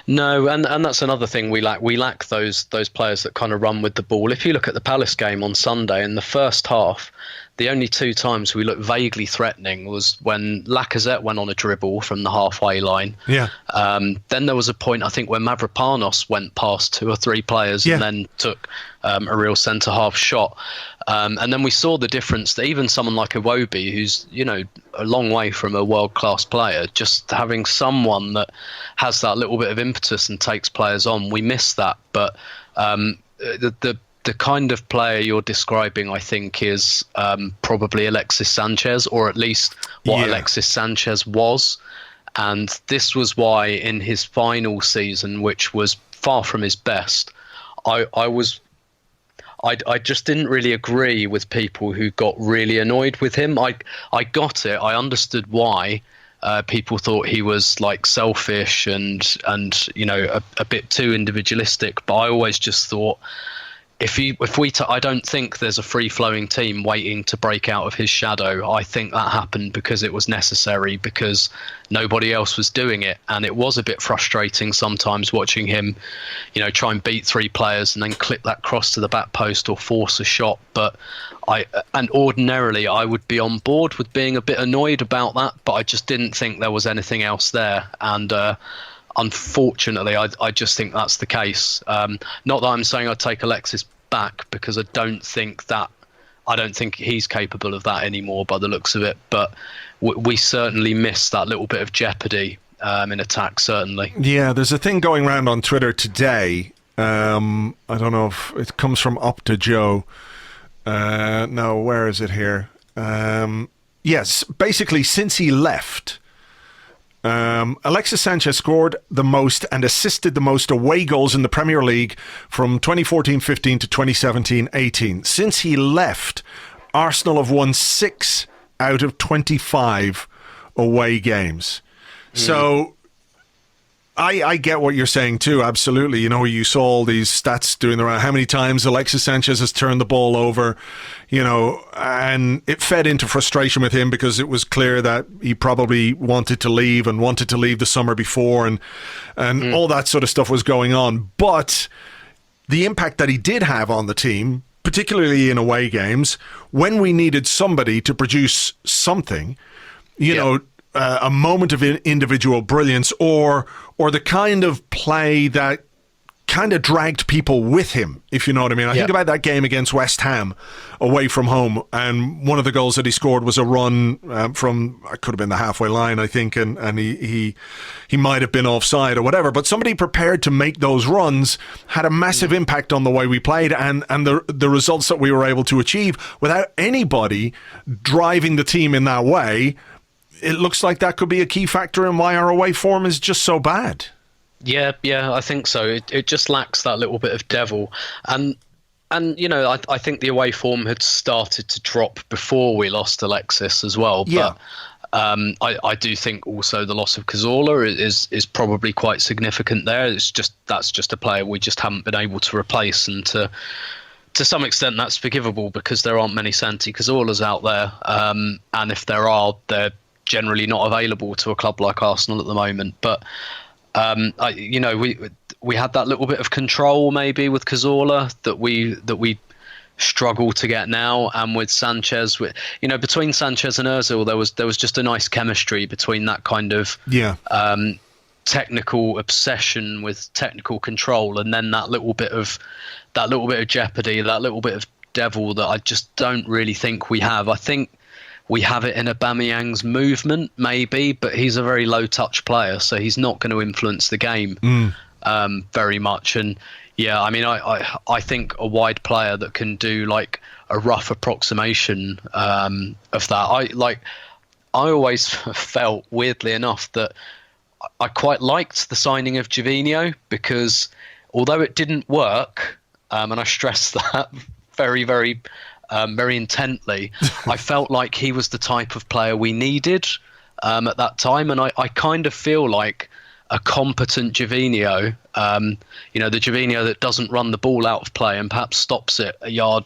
No, and that's another thing we lack. We lack those players that kind of run with the ball. If you look at the Palace game on Sunday, in the first half, the only two times we looked vaguely threatening was when Lacazette went on a dribble from the halfway line. Yeah. Then there was a point, I think, where Mavropanos went past two or three players and then took a real centre-half shot. And then we saw the difference that even someone like Iwobi, who's, a long way from a world-class player, just having someone that has that little bit of impetus and takes players on, we miss that. But the kind of player you're describing, I think, is probably Alexis Sanchez, or at least what Alexis Sanchez was. And this was why in his final season, which was far from his best, I just didn't really agree with people who got really annoyed with him. I got it. I understood why people thought he was like selfish and a bit too individualistic. But I always just thought, I don't think there's a free-flowing team waiting to break out of his shadow. I think that happened because it was necessary, because nobody else was doing it, and it was a bit frustrating sometimes watching him, try and beat three players and then clip that cross to the back post or force a shot. But ordinarily I would be on board with being a bit annoyed about that, but I just didn't think there was anything else there, and unfortunately, I just think that's the case. Not that I'm saying I'd take Alexis back, because I don't think he's capable of that anymore by the looks of it. But we certainly missed that little bit of jeopardy in attack, certainly. Yeah, there's a thing going around on Twitter today. I don't know if it comes from Up to Joe. No, where is it here? Yes, basically, since he left, Alexis Sanchez scored the most and assisted the most away goals in the Premier League from 2014-15 to 2017-18. Since he left, Arsenal have won 6 out of 25 away games. So I get what you're saying too, absolutely. You saw all these stats doing the round. How many times Alexis Sanchez has turned the ball over, and it fed into frustration with him, because it was clear that he probably wanted to leave the summer before, and all that sort of stuff was going on. But the impact that he did have on the team, particularly in away games, when we needed somebody to produce something, a moment of individual brilliance, or the kind of play that kind of dragged people with him, if you know what I mean. I think about that game against West Ham away from home, and one of the goals that he scored was a run from, it could have been the halfway line, I think, and he might have been offside or whatever, but somebody prepared to make those runs had a massive impact on the way we played and the results that we were able to achieve. Without anybody driving the team in that way, it looks like that could be a key factor in why our away form is just so bad. Yeah, I think so. It just lacks that little bit of devil. And And, I think the away form had started to drop before we lost Alexis as well. Yeah. But I do think also the loss of Cazorla is probably quite significant there. That's just a player we just haven't been able to replace, and to some extent that's forgivable because there aren't many Santi Cazorlas out there, and if there are, they're generally not available to a club like Arsenal at the moment. But we had that little bit of control maybe with Cazorla that we struggle to get now, and with Sanchez, between Sanchez and Özil, there was just a nice chemistry between that kind of technical obsession with technical control, and then that little bit of jeopardy, that little bit of devil that I just don't really think we have. I think we have it in Aubameyang's movement, maybe, but he's a very low-touch player, so he's not going to influence the game very much. And yeah, I mean, I think a wide player that can do like a rough approximation of that. I always felt, weirdly enough, that I quite liked the signing of Gervinho, because although it didn't work, and I stress that very, very very intently, I felt like he was the type of player we needed at that time. And I kind of feel like a competent Gervinho, the Gervinho that doesn't run the ball out of play and perhaps stops it a yard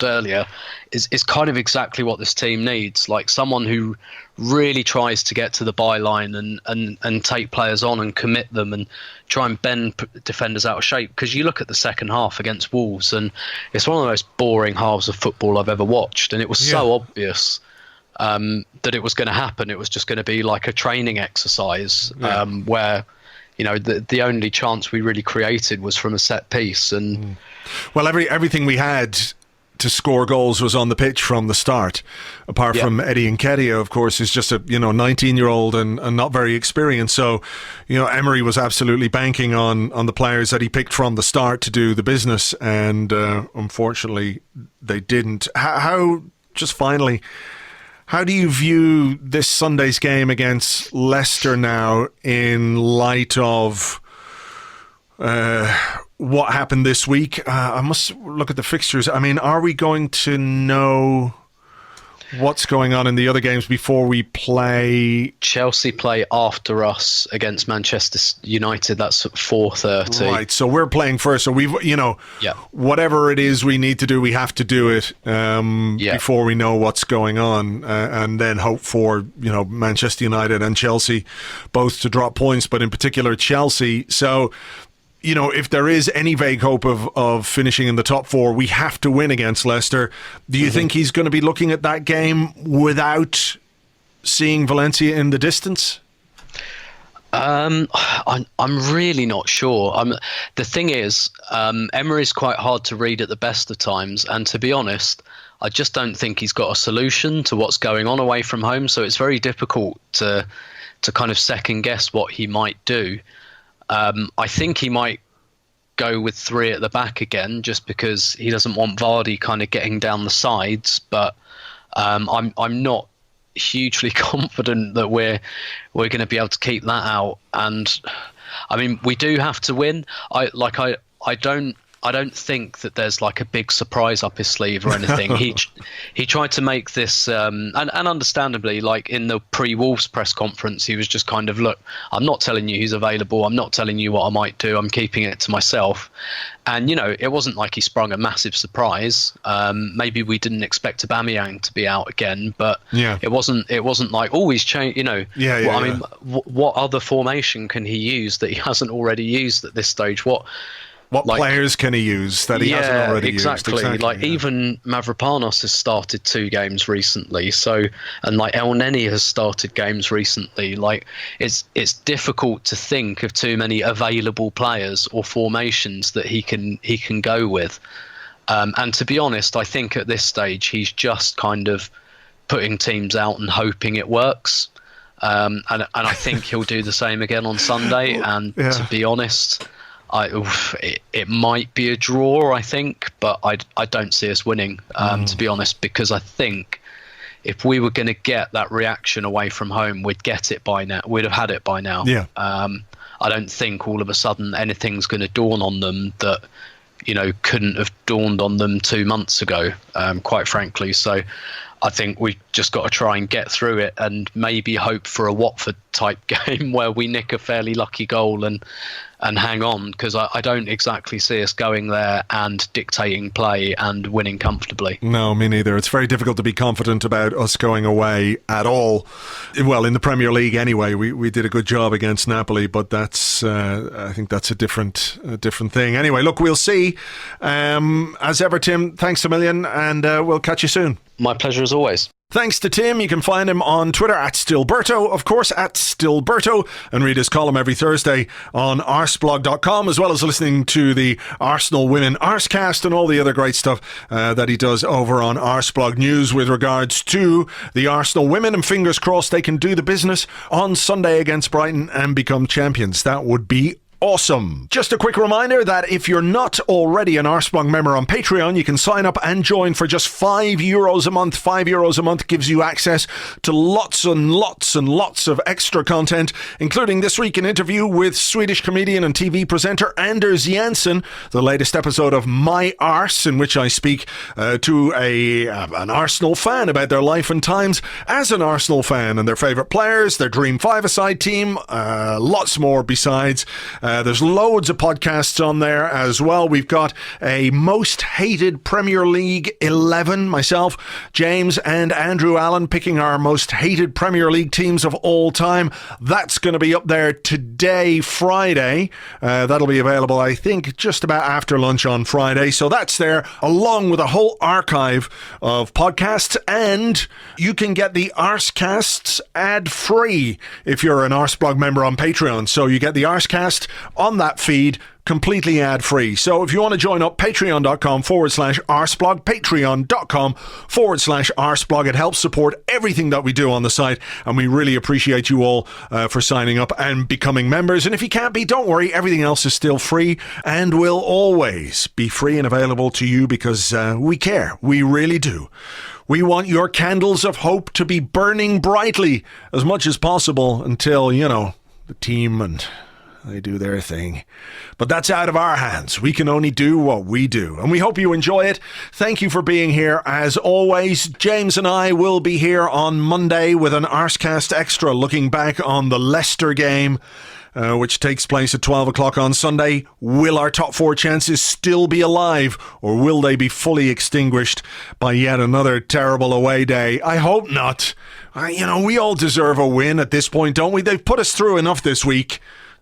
earlier, is kind of exactly what this team needs. Like someone who really tries to get to the byline and take players on and commit them and try and bend defenders out of shape. Because you look at the second half against Wolves, and it's one of the most boring halves of football I've ever watched, and it was so obvious that it was going to happen. It was just going to be like a training exercise where the only chance we really created was from a set piece. And well, everything we had to score goals was on the pitch from the start, apart from Eddie Nketiah, of course, is just a 19-year-old and not very experienced. So Emery was absolutely banking on the players that he picked from the start to do the business, and unfortunately they didn't. Just finally, how do you view this Sunday's game against Leicester now in light of what happened this week? I must look at the fixtures. I mean, are we going to know what's going on in the other games before we play? Chelsea play after us against Manchester United. That's at 4:30. Right, so we're playing first. So we've, whatever it is we need to do, we have to do it before we know what's going on, and then hope for Manchester United and Chelsea both to drop points, but in particular Chelsea. So, if there is any vague hope of finishing in the top four, we have to win against Leicester. Do you think he's going to be looking at that game without seeing Valencia in the distance? I'm really not sure. The thing is, Emery's quite hard to read at the best of times, and to be honest, I just don't think he's got a solution to what's going on away from home. So it's very difficult to kind of second guess what he might do. I think he might go with three at the back again, just because he doesn't want Vardy kind of getting down the sides. But I'm not hugely confident that we're going to be able to keep that out. And I mean, we do have to win. I don't think that there's like a big surprise up his sleeve or anything. He tried to make this, and understandably, like in the pre-Wolves press conference, he was just kind of, look, I'm not telling you he's available. I'm not telling you what I might do. I'm keeping it to myself. And, it wasn't like he sprung a massive surprise. Maybe we didn't expect Aubameyang to be out again, but it wasn't like, oh, he's changed, I mean, what other formation can he use that he hasn't already used at this stage? What players can he use that he hasn't already used? Exactly. Even Mavropanos has started 2 games recently. So, and like El Neni has started games recently. Like it's difficult to think of too many available players or formations that he can go with. And to be honest, I think at this stage he's just kind of putting teams out and hoping it works. And I think he'll do the same again on Sunday. And to be honest, it might be a draw, I think, but I don't see us winning, to be honest, because I think if we were going to get that reaction away from home, we'd get it by now. We'd have had it by now. Yeah. I don't think all of a sudden anything's going to dawn on them that couldn't have dawned on them 2 months ago, quite frankly. So I think we've just got to try and get through it and maybe hope for a Watford type game where we nick a fairly lucky goal and hang on, because I don't exactly see us going there and dictating play and winning comfortably. No, me neither. It's very difficult to be confident about us going away at all. Well, in the Premier League anyway, we did a good job against Napoli, but that's I think that's a different thing. Anyway, look, we'll see. As ever, Tim, thanks a million, and we'll catch you soon. My pleasure as always. Thanks to Tim. You can find him on Twitter at Stillberto, of course, at Stillberto, and read his column every Thursday on Arseblog.com, as well as listening to the Arsenal Women Arsecast and all the other great stuff that he does over on Arseblog News with regards to the Arsenal women. And fingers crossed they can do the business on Sunday against Brighton and become champions. That would be awesome. Just a quick reminder that if you're not already an Arseblog member on Patreon, you can sign up and join for just €5 a month. €5 a month gives you access to lots and lots and lots of extra content, including this week an interview with Swedish comedian and TV presenter Anders Jansen, the latest episode of My Arse, in which I speak to an Arsenal fan about their life and times as an Arsenal fan and their favourite players, their Dream Five-a-side team, lots more besides. There's loads of podcasts on there as well. We've got a most hated Premier League 11, myself, James and Andrew Allen picking our most hated Premier League teams of all time. That's going to be up there today, Friday. That'll be available, I think, just about after lunch on Friday. So that's there, along with a whole archive of podcasts. And you can get the Arsecasts ad-free if you're an Arseblog member on Patreon. So you get the Arsecast on that feed completely ad-free. So if you want to join up, patreon.com/Arseblog, patreon.com/Arseblog. It helps support everything that we do on the site, and we really appreciate you all for signing up and becoming members. And if you can't be, don't worry, everything else is still free and will always be free and available to you because we care. We really do. We want your candles of hope to be burning brightly as much as possible until, the team and they do their thing. But that's out of our hands. We can only do what we do. And we hope you enjoy it. Thank you for being here. As always, James and I will be here on Monday with an Arsecast Extra looking back on the Leicester game, which takes place at 12 o'clock on Sunday. Will our top four chances still be alive, or will they be fully extinguished by yet another terrible away day? I hope not. We all deserve a win at this point, don't we? They've put us through enough this week.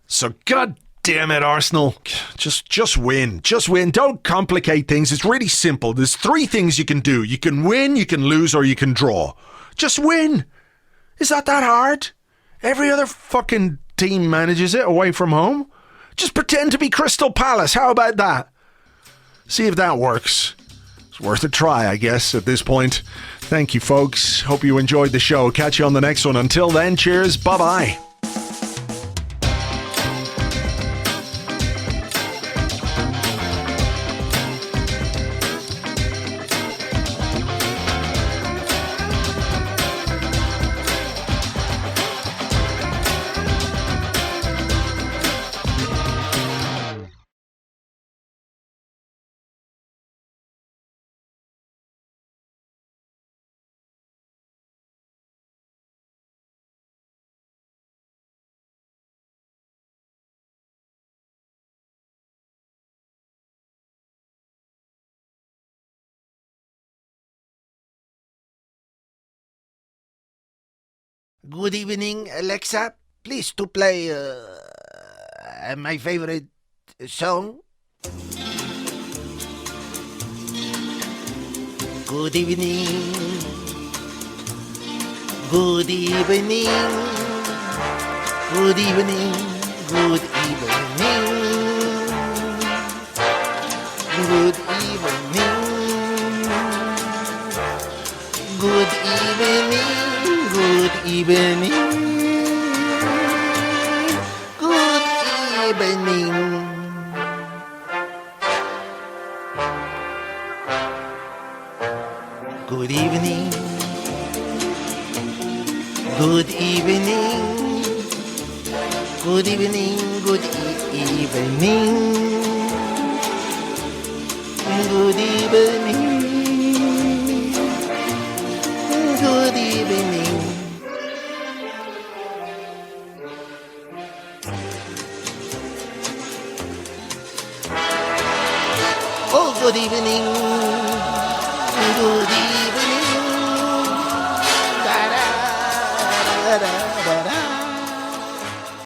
So God damn it, Arsenal. Just win. Just win. Don't complicate things. It's really simple. There's 3 things you can do. You can win, you can lose, or you can draw. Just win. Is that hard? Every other fucking team manages it away from home. Just pretend to be Crystal Palace. How about that? See if that works. It's worth a try, I guess, at this point. Thank you, folks. Hope you enjoyed the show. Catch you on the next one. Until then, cheers. Bye-bye. Good evening, Alexa. Please to play my favorite song. Good evening. Good evening. Good evening. Good evening. Good evening. Good evening. Good evening. Good evening. Good evening. Good evening. Good evening. Good evening. Good evening. Good evening. Oh, good evening. Good evening. Da, da, da, da.